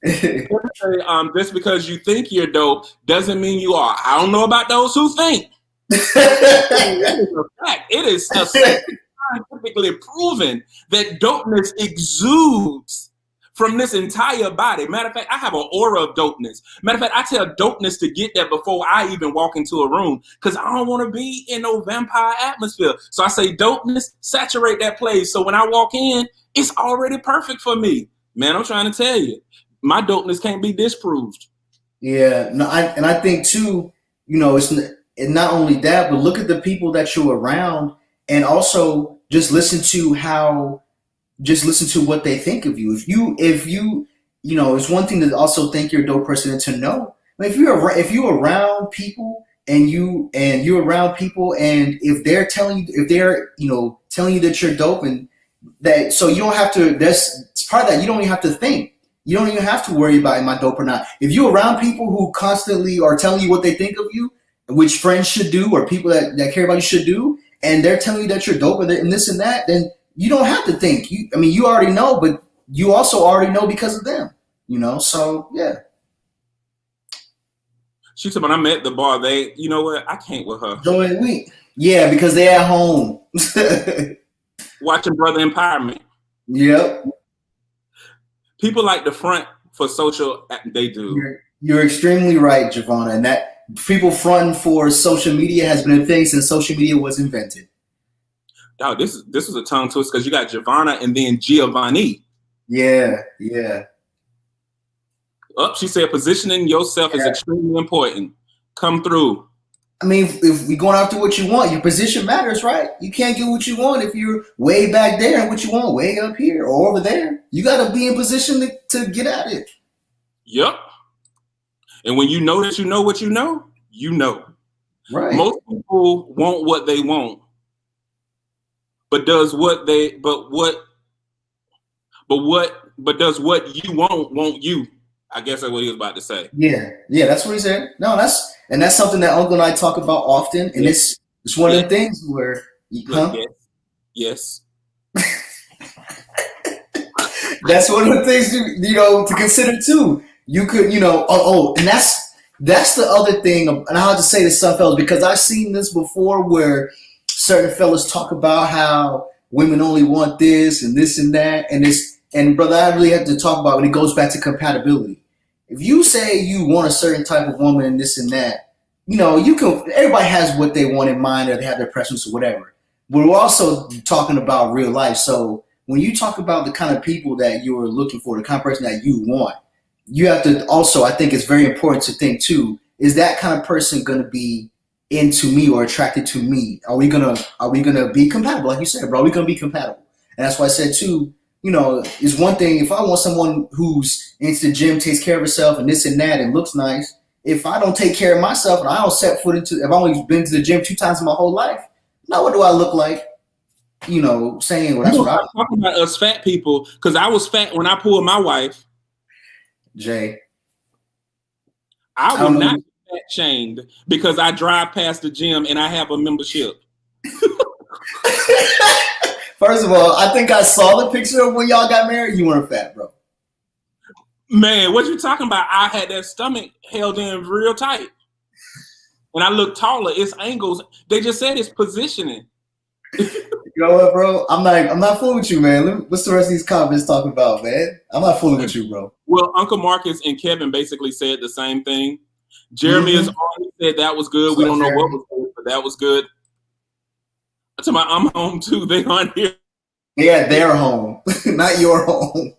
I'm saying? Just because you think you're dope doesn't mean you are. I don't know about those who think. It is a fact. It is scientifically proven that dopeness exudes from this entire body. Matter of fact, I have an aura of dopeness. Matter of fact, I tell dopeness to get there before I even walk into a room, because I don't want to be in no vampire atmosphere. So I say, dopeness, saturate that place. So when I walk in, it's already perfect for me. Man, I'm trying to tell you, my dopeness can't be disproved. Yeah, no, I think too, it's not only that, but look at the people that you're around, and also just listen to what they think of you. It's one thing to also think you're a dope person and to know. But if you're around people and you're around people, and if they're telling you that you're dope, and that, so you don't have to. It's part of that. You don't even have to think. You don't even have to worry about, am I dope or not. If you're around people who constantly are telling you what they think of you, which friends should do, or people that care about you should do, and they're telling you that you're dope and this and that, then you don't have to think. You already know, but you also already know because of them. So yeah. She said, when I'm at the bar, you know what? I can't with her. Joy week. Yeah, because they're at home. Watching Brother Empowerment. Yep. People like the front for social, they do. You're extremely right, Giovanna, and that people fronting for social media has been a thing since social media was invented. Oh, this was a tongue twist, because you got Giovanna and then Giovanni. Yeah. Oh, she said positioning yourself is extremely important. Come through. I mean, if we're going after what you want, your position matters, right? You can't get what you want if you're way back there, and what you want way up here or over there. You got to be in position to get at it. Yep. And when you know that you know what you know. Right. Most people want what they want, but does what you want you? I guess that's what he was about to say. Yeah, that's what he said. No, that's something that Uncle and I talk about often, and it's one of the things where yes. That's one of the things to consider too. You could, and that's the other thing. And I have to say to some fellas, because I've seen this before, where certain fellas talk about how women only want this and this and that, and brother, I really have to talk about when it goes back to compatibility. If you say you want a certain type of woman and this and that, you can. Everybody has what they want in mind, or they have their preference or whatever. But we're also talking about real life. So when you talk about the kind of people that you're looking for, the kind of person that you want, you have to also, I think it's very important to think too, is that kind of person going to be into me or attracted to me? Are we gonna be compatible? Like you said, bro, are we gonna be compatible? And that's why I said too, is one thing, if I want someone who's into the gym, takes care of herself and this and that and looks nice, if I don't take care of myself and I don't set foot if I've only been to the gym 2 times in my whole life, now what do I look like? Saying, well, that's what I'm talking about, us fat people, because I was fat when I pulled my wife. Jay, I will not be fat shamed because I drive past the gym and I have a membership. First of all, I think I saw the picture of when y'all got married. You weren't fat, bro. Man, what you talking about? I had that stomach held in real tight. And I look taller. It's angles. They just said it's positioning. You know what, bro? I'm not fooling with you, man. What's the rest of these comments talking about, man? I'm not fooling with you, bro. Well, Uncle Marcus and Kevin basically said the same thing. Jeremy has already said that was good. We don't know what was good, but that was good. I'm home too. They aren't here. Yeah, they're home, not your home.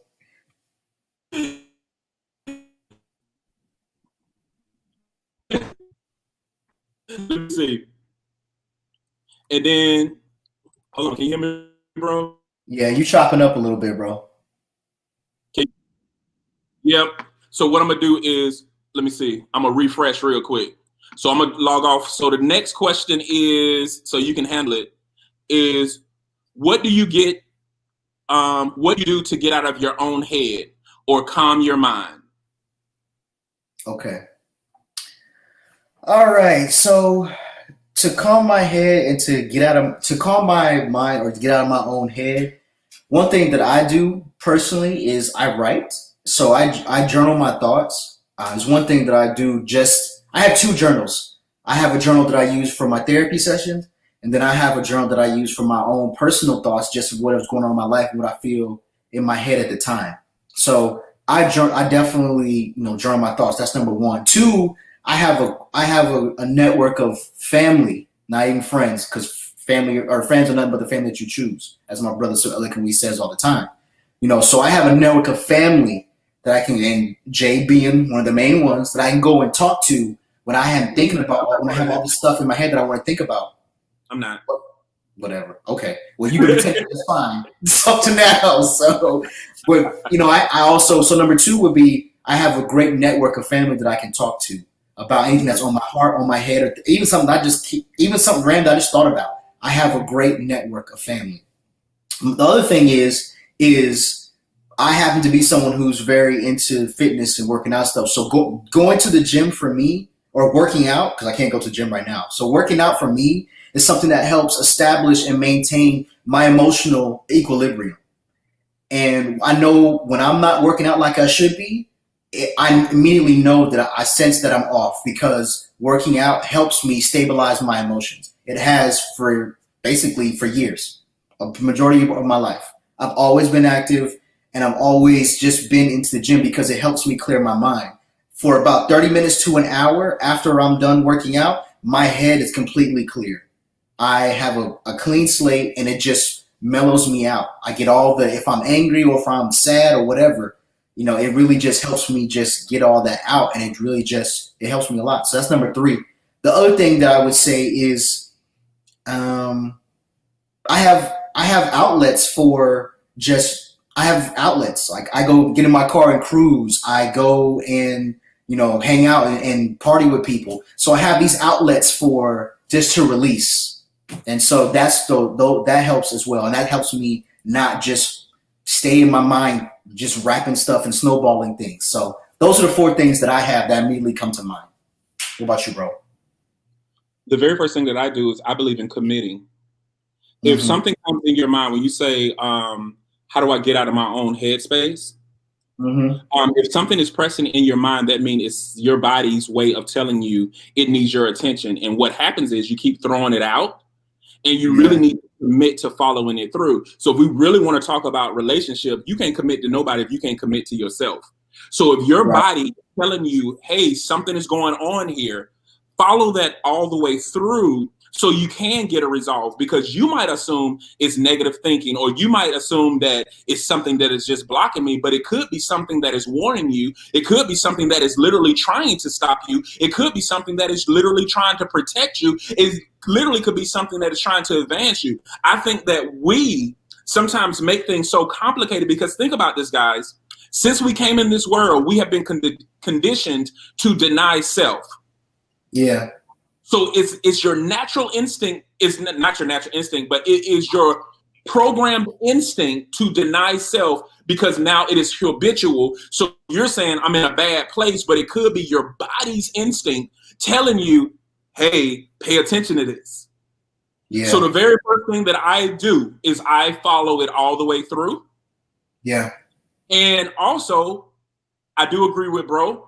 Let me see. And then, hold on, can you hear me, bro? Yeah, you chopping up a little bit, bro. Yep. So what I'm gonna do is, let me see. I'm gonna refresh real quick. So I'm gonna log off. So the next question is, so you can handle it, is what do you get? What do you do to get out of your own head or calm your mind? Okay. All right. So to calm my head and to calm my mind or to get out of my own head, one thing that I do personally is I write. So I journal my thoughts. There's one thing that I do. I have two journals. I have a journal that I use for my therapy sessions, and then I have a journal that I use for my own personal thoughts, just what is going on in my life and what I feel in my head at the time. So I definitely journal my thoughts. That's number one. Two, I have a network of family, not even friends, because family or friends are nothing but the family that you choose, as my brother so eloquently says all the time. So I have a network of family that I can, and Jay being one of the main ones that I can go and talk to when I am thinking about, when I have all this stuff in my head that I want to think about. I'm not. Whatever. Okay. Well, you're going to take it. That's fine. It's up to now. So, but, I also, so number two would be I have a great network of family that I can talk to about anything that's on my heart, on my head, or even something even something random I just thought about. I have a great network of family. The other thing is I happen to be someone who's very into fitness and working out stuff. So going to the gym for me, or working out, because I can't go to the gym right now. So working out for me is something that helps establish and maintain my emotional equilibrium. And I know when I'm not working out like I should be, I immediately know that I sense that I'm off, because working out helps me stabilize my emotions. It has for years, a majority of my life. I've always been active, and I've always just been into the gym because it helps me clear my mind. For about 30 minutes to an hour after I'm done working out, my head is completely clear. I have a clean slate, and it just mellows me out. I get if I'm angry or if I'm sad or whatever, it really just helps me just get all that out, and it helps me a lot. So that's number three. The other thing that I would say is, I have outlets like I go get in my car and cruise. I go and hang out and party with people. So I have these outlets for just to release, and so that helps as well, and that helps me not just stay in my mind just wrapping stuff and snowballing things. So those are the four things that I have that immediately come to mind. What about you, bro? The very first thing that I do is I believe in committing. If something comes in your mind when you say, how do I get out of my own headspace? If something is pressing in your mind, that means it's your body's way of telling you it needs your attention. And what happens is you keep throwing it out, and you really need to commit to following it through. So if we really want to talk about relationship, you can't commit to nobody if you can't commit to yourself. So if your body is telling you, hey, something is going on here, follow that all the way through, so you can get a resolve, because you might assume it's negative thinking, or you might assume that it's something that is just blocking me, but it could be something that is warning you. It could be something that is literally trying to stop you. It could be something that is literally trying to protect you. It literally could be something that is trying to advance you. I think that we sometimes make things so complicated, because think about this, guys. Since we came in this world, we have been conditioned to deny self. Yeah. So it's your natural instinct. It's not your natural instinct, but it is your programmed instinct to deny self, because now it is habitual. So you're saying I'm in a bad place, but it could be your body's instinct telling you, hey, pay attention to this. Yeah. So the very first thing that I do is I follow it all the way through. Yeah. And also, I do agree with bro.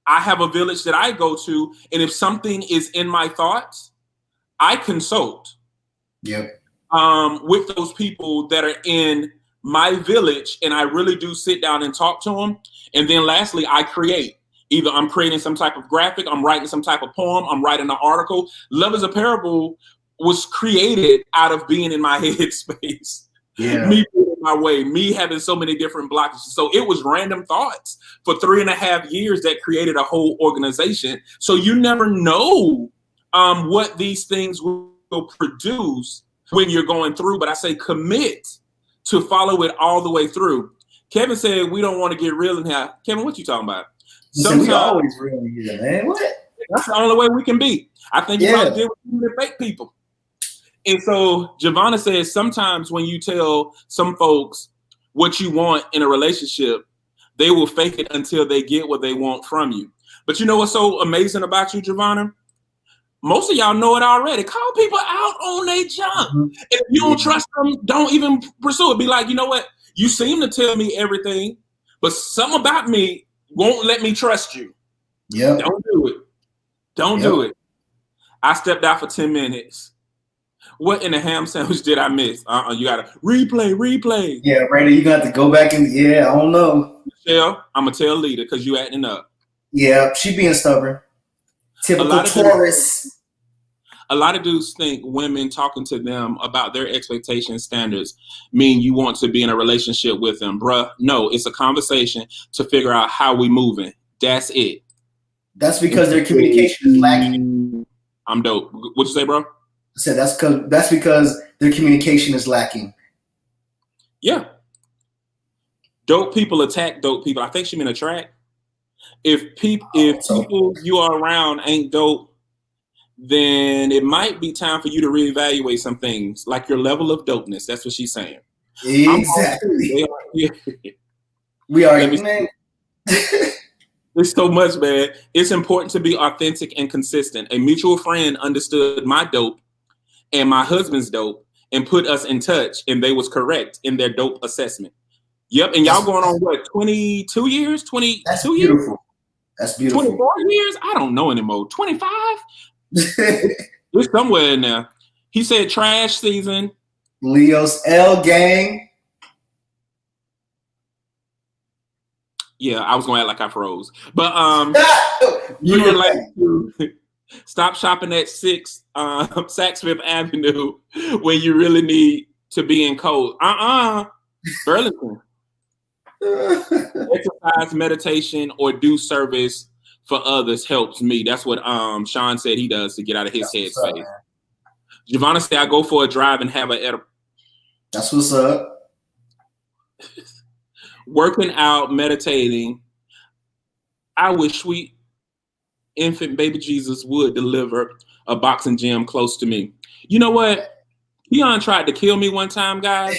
I have a village that I go to, and if something is in my thoughts, I consult. Yep. With those people that are in my village, and I really do sit down and talk to them. And then lastly, I create. Either I'm creating some type of graphic, I'm writing some type of poem, I'm writing an article. Love is a Parable was created out of being in my headspace. Yeah. Me being in my way, me having so many different blockages. So it was random thoughts for 3.5 years that created a whole organization. So you never know what these things will will produce when you're going through, but I say commit to follow it all the way through. Kevin said we don't want to get real in here. Kevin, what you talking about? Sometimes we always real in here, man. What? That's the only way we can be. I think you might deal with the fake people. And so Giovanna says sometimes when you tell some folks what you want in a relationship, they will fake it until they get what they want from you. But you know what's so amazing about you, Giovanna? Most of y'all know it already. Call people out on their junk. Mm-hmm. And if you don't trust them, don't even pursue it. Be like, you know what? You seem to tell me everything, but something about me won't let me trust you. Yeah. Don't do it. Don't do it. I stepped out for 10 minutes. What in the ham sandwich did I miss? You got to replay. Yeah, Brandon, you got to go back and, I don't know. Michelle, I'm going to tell Lita because you acting up. Yeah, she being stubborn. Typical Taurus. A lot of dudes think women talking to them about their expectation standards mean you want to be in a relationship with them. Bruh, no, it's a conversation to figure out how we moving. That's it. That's because their communication is lacking. I'm dope. What'd you say, bro? I said that's because their communication is lacking. Yeah. Dope people attack dope people. I think she meant attract. If people you are around ain't dope, then it might be time for you to reevaluate some things, like your level of dopeness. That's what she's saying. Exactly. We are, man. There's so much, man. It's important to be authentic and consistent. A mutual friend understood my dope and my husband's dope and put us in touch, and they was correct in their dope assessment. Yep, and y'all going on what, 22 years? 22 That's beautiful. Years? That's beautiful. 24 years? I don't know anymore. 25? It's somewhere in there. He said trash season. Leo's L gang. Yeah, I was going to act like I froze. But you're like to stop shopping at 6 Saks Fifth Avenue when you really need to be in cold. Burlington. Exercise, meditation, or do service for others helps me. That's what Sean said he does to get out of his headspace. Giovanna said I go for a drive and have an edible. That's what's up. Working out, meditating. I wish sweet infant baby Jesus would deliver a boxing gym close to me. You know what? Keon tried to kill me one time, guys.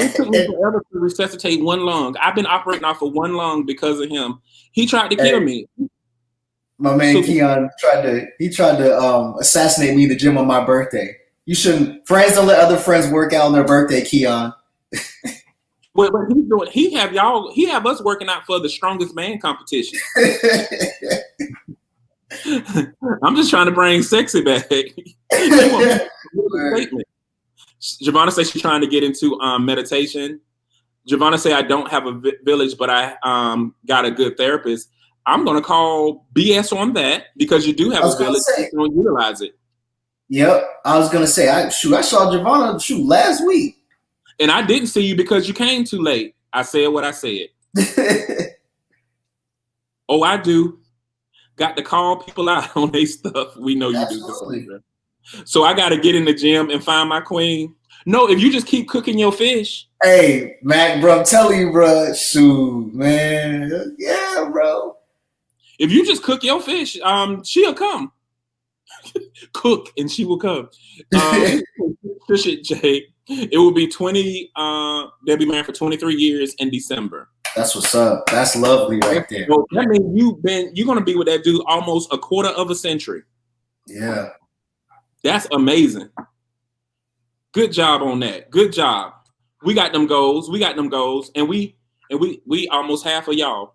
It took me forever to resuscitate one lung. I've been operating off of one lung because of him. He tried to kill me. My man Keon tried to assassinate me in the gym on my birthday. You shouldn't. Friends don't let other friends work out on their birthday, Keon. But he's doing. He have us working out for the strongest man competition. I'm just trying to bring sexy back. Giovanna says she's trying to get into meditation. Giovanna say I don't have a village, but I got a good therapist. I'm going to call BS on that because you do have a village. You don't utilize it. Yep. I was going to say, I saw Giovanna last week. And I didn't see you because you came too late. I said what I said. Oh, I do. Got to call people out on their stuff. We know you do. So I got to get in the gym and find my queen. No, if you just keep cooking your fish. Hey, Mac, bro, I'm telling you, bro. Shoot, man. Yeah, bro. If you just cook your fish, she'll come. Cook and she will come. Fish it, Jay. It will be 20. They'll be married for 23 years in December. That's what's up. That's lovely right there. Well, that means you're gonna be with that dude almost a quarter of a century. Yeah. That's amazing. Good job on that. Good job. We got them goals. And we almost half of y'all.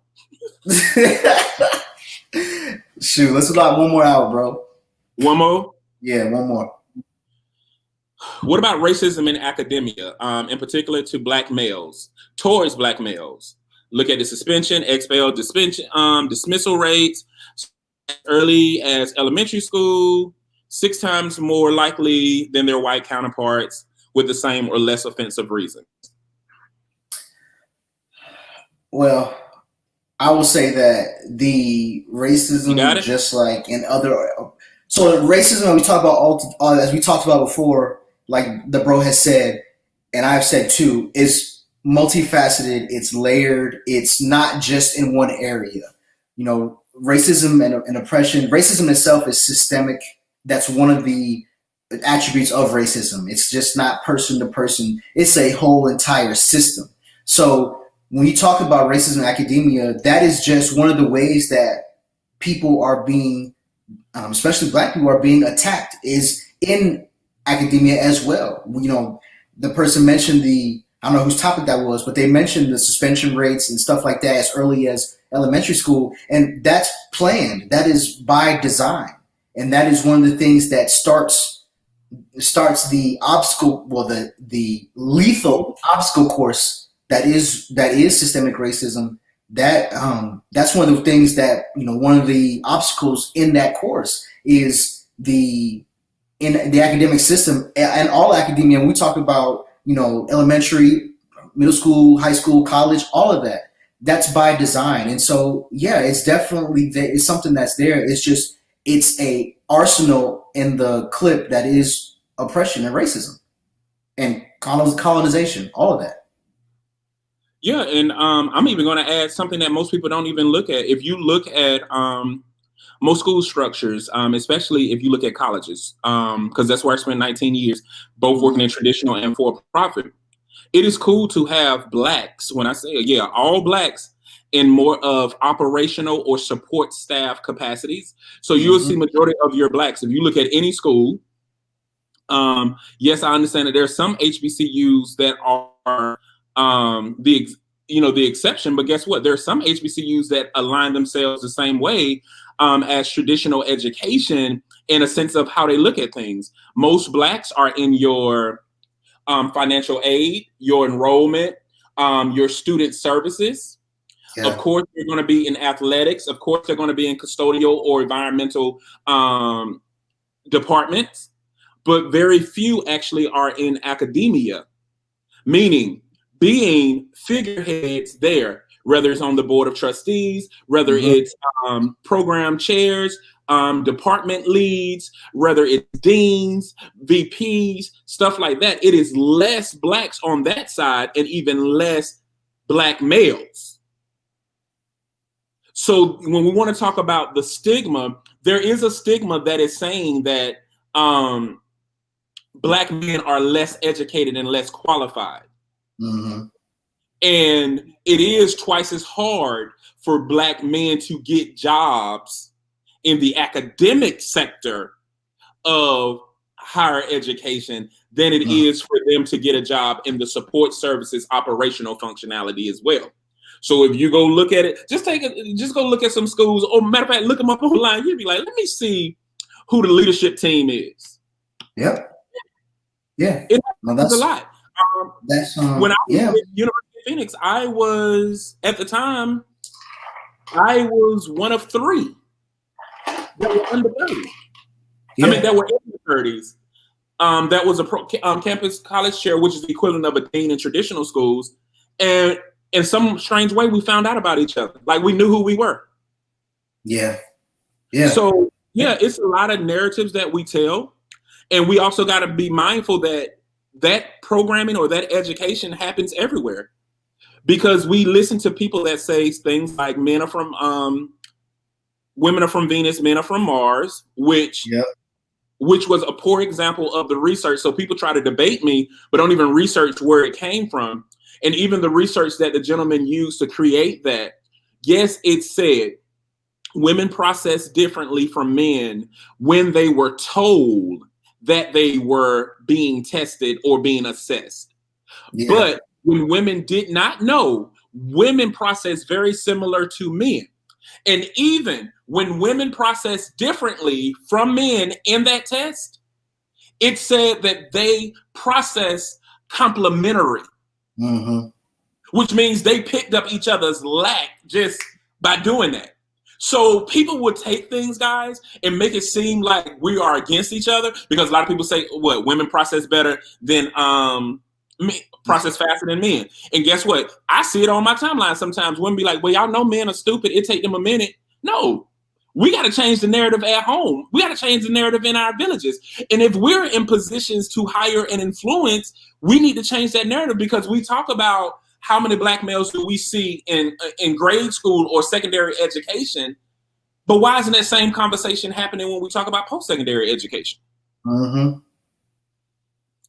Shoot, let's allow one more hour, bro. One more? Yeah, one more. What about racism in academia, in particular to black males, towards black males? Look at the suspension, expelled, dismissal rates early as elementary school, 6 times more likely than their white counterparts with the same or less offensive reasons. Well, I will say that the racism, just like in other, So racism, we talk about as we talked about before, like the bro has said, and I've said too, is multifaceted. It's layered. It's not just in one area. You know, racism and oppression. Racism itself is systemic. That's one of the attributes of racism. It's just not person to person. It's a whole entire system. So when you talk about racism in academia, that is just one of the ways that people are being, especially Black people, are being attacked is in academia as well. You know, the person mentioned I don't know whose topic that was, but they mentioned the suspension rates and stuff like that as early as elementary school. And that's planned. That is by design. And that is one of the things that starts the obstacle, well, the lethal obstacle course that is systemic racism. That's one of the things that, you know, one of the obstacles in that course is in the academic system and all academia. And we talk about, you know, elementary, middle school, high school, college, all of that. That's by design. And so, yeah, it's definitely there. It's something that's there. It's just, it's a arsenal in the clip that is oppression and racism and colonization, all of that. Yeah, and I'm even going to add something that most people don't even look at. If you look at most school structures, especially if you look at colleges, because that's where I spent 19 years, both working in traditional and for-profit. It is cool to have Blacks, when I say, yeah, all Blacks in more of operational or support staff capacities. So you'll see majority of your Blacks. If you look at any school, yes, I understand that there are some HBCUs that are the exception, but guess what? There are some HBCUs that align themselves the same way as traditional education in a sense of how they look at things. Most Blacks are in your financial aid, your enrollment, your student services. Yeah. Of course, they're going to be in athletics. Of course, they're going to be in custodial or environmental departments, but very few actually are in academia, meaning being figureheads there, whether it's on the board of trustees, whether it's program chairs, department leads, whether it's deans, VPs, stuff like that. It is less Blacks on that side and even less Black males. So when we want to talk about the stigma, there is a stigma that is saying that Black men are less educated and less qualified. And it is twice as hard for Black men to get jobs in the academic sector of higher education than it is for them to get a job in the support services operational functionality as well. So if you go look at it, just go look at some schools, or matter of fact, look them up online. You'd be like, let me see who the leadership team is. Yep. Yeah. That's a lot. When I was at University of Phoenix, I was, at the time, I was one of 3 that were under 30. Yeah. I mean, that were in the 30s. That was a campus college chair, which is the equivalent of a dean in traditional schools. And in some strange way, we found out about each other. Like, we knew who we were. Yeah. Yeah. So, yeah, it's a lot of narratives that we tell. And we also got to be mindful that that programming or that education happens everywhere. Because we listen to people that say things like women are from Venus, men are from Mars, which was a poor example of the research. So people try to debate me, but don't even research where it came from. And even the research that the gentleman used to create that, yes, it said women process differently from men when they were told that they were being tested or being assessed. Yeah. But when women did not know, women process very similar to men. And even when women process differently from men in that test, it said that they process complementary. Which means they picked up each other's lack just by doing that. So people would take things, guys, and make it seem like we are against each other, because a lot of people say, what, women process better than process faster than men. And guess what? I see it on my timeline sometimes. Women be like, well, y'all know men are stupid. It take them a minute. No, We got to change the narrative at home. We got to change the narrative in our villages. And if we're in positions to hire and influence, we need to change that narrative, because we talk about how many black males do we see in grade school or secondary education, but why isn't that same conversation happening when we talk about post-secondary education? Mm-hmm.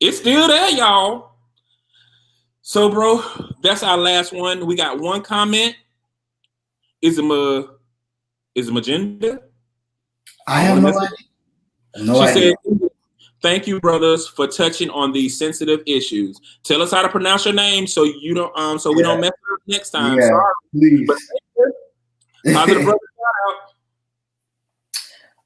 It's still there, y'all. So, bro, that's our last one. We got one comment. Is it Magenda? I have no idea. No idea. Said, "Thank you, brothers, for touching on these sensitive issues. Tell us how to pronounce your name so you don't we don't mess it up next time." Yeah, sorry, please. Positive brother,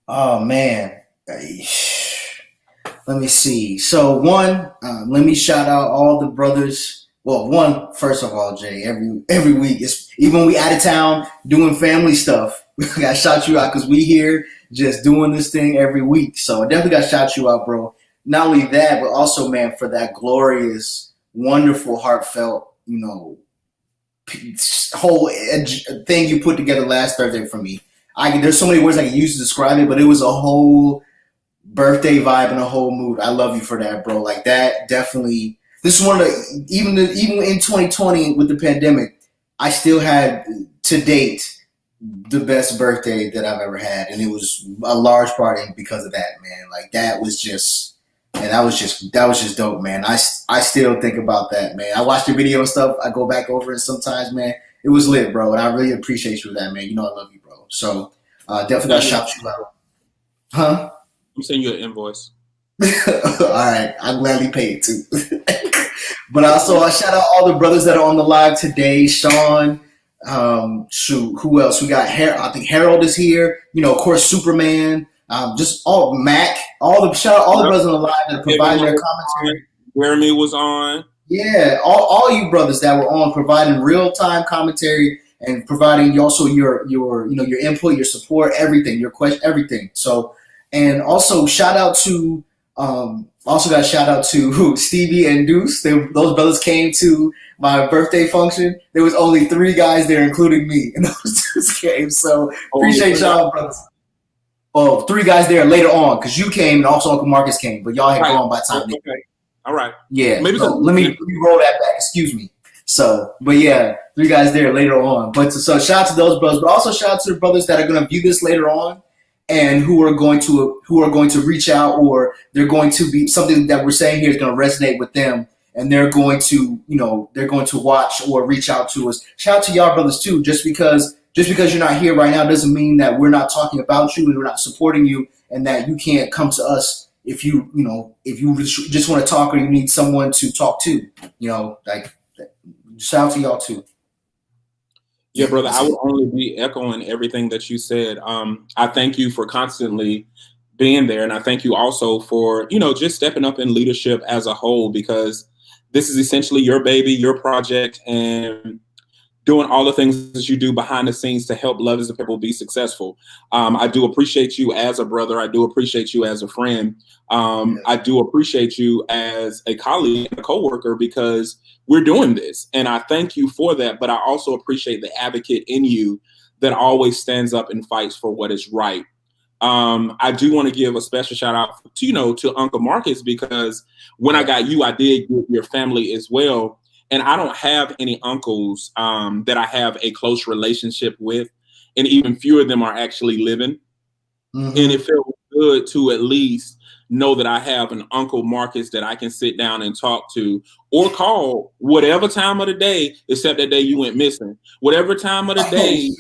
oh man, let me see. So one, let me shout out all the brothers. Well, one, first of all, Jay, every week, it's even when we out of town doing family stuff, I got to shout you out because we here just doing this thing every week. So I definitely got to shout you out, bro. Not only that, but also, man, for that glorious, wonderful, heartfelt, whole thing you put together last Thursday for me. There's so many words I can use to describe it, but it was a whole birthday vibe and a whole mood. I love you for that, bro. Like that, definitely. This is one of the, even in 2020 with the pandemic, I still had to date the best birthday that I've ever had, and it was a large part because of that, man. Like that was just dope, man. I still think about that, man. I watch the video and stuff. I go back over it sometimes, man. It was lit, bro, and I really appreciate you for that, man. You know I love you, bro. So definitely gotta shout you out. Huh? I'm sending you an invoice. All right, I'll gladly pay it too. But also, I shout out all the brothers that are on the live today. Sean, who else? We got I think Harold is here. Of course, Superman. Just all Mac. Shout out all the brothers on the live that are providing their commentary. Jeremy was on. Yeah, all you brothers that were on providing real time commentary and providing also your input, your support, everything, your question, everything. So, and also shout out to. Also got a shout out to Stevie and Deuce. Those brothers came to my birthday function. There was only 3 guys there, including me, and those 2 came. So appreciate y'all, brothers. Oh, 3 guys there later on because you came and also Uncle Marcus came, but y'all had gone by the time. Okay. All right. Yeah. Maybe so let me roll that back. Excuse me. So, but yeah, 3 guys there later on. But so shout out to those brothers, but also shout out to the brothers that are going to view this later on. And who are going to reach out, or they're going to be something that we're saying here is going to resonate with them, and they're going to watch or reach out to us. Shout out to y'all brothers too. Just because you're not here right now doesn't mean that we're not talking about you and we're not supporting you, and that you can't come to us if you just want to talk or you need someone to talk to. Like shout out to y'all too. Yeah, brother, I will only be echoing everything that you said. I thank you for constantly being there. And I thank you also for, just stepping up in leadership as a whole, because this is essentially your baby, your project, and doing all the things that you do behind the scenes to help Love Is a Pebble be successful. I do appreciate you as a brother. I do appreciate you as a friend. I do appreciate you as a colleague and a coworker, because we're doing this. And I thank you for that. But I also appreciate the advocate in you that always stands up and fights for what is right. I do want to give a special shout out to Uncle Marcus, because when I got you, I did get your family as well. And I don't have any uncles that I have a close relationship with, and even fewer of them are actually living. Mm-hmm. And it felt good to at least know that I have an Uncle Marcus that I can sit down and talk to or call whatever time of the day, except that day you went missing. Whatever time of the day,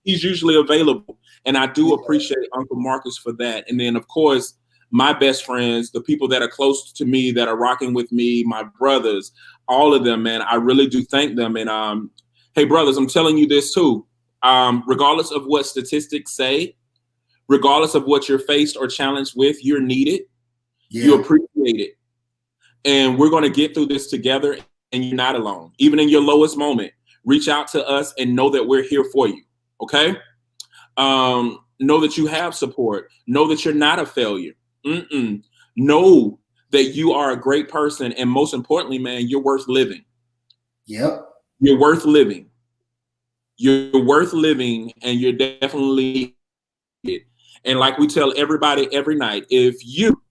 he's usually available. And I do appreciate Uncle Marcus for that. And then, of course, my best friends, the people that are close to me, that are rocking with me, my brothers, all of them, man, I really do thank them. And hey, brothers, I'm telling you this too. Regardless of what statistics say, regardless of what you're faced or challenged with, you're needed. Yeah. You're appreciated. And we're going to get through this together, and you're not alone. Even in your lowest moment, reach out to us and know that we're here for you. Okay? Know that you have support. Know that you're not a failure. Know that you are a great person. And most importantly, man, you're worth living. Yep. You're worth living. You're worth living, and you're definitely And like we tell everybody every night, if you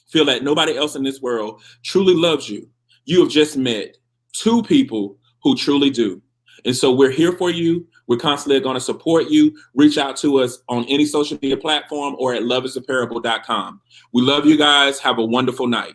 feel that nobody else in this world truly loves you, you have just met two people who truly do. And so we're here for you. We're constantly going to support you. Reach out to us on any social media platform or at loveisapparable.com. We love you guys. Have a wonderful night.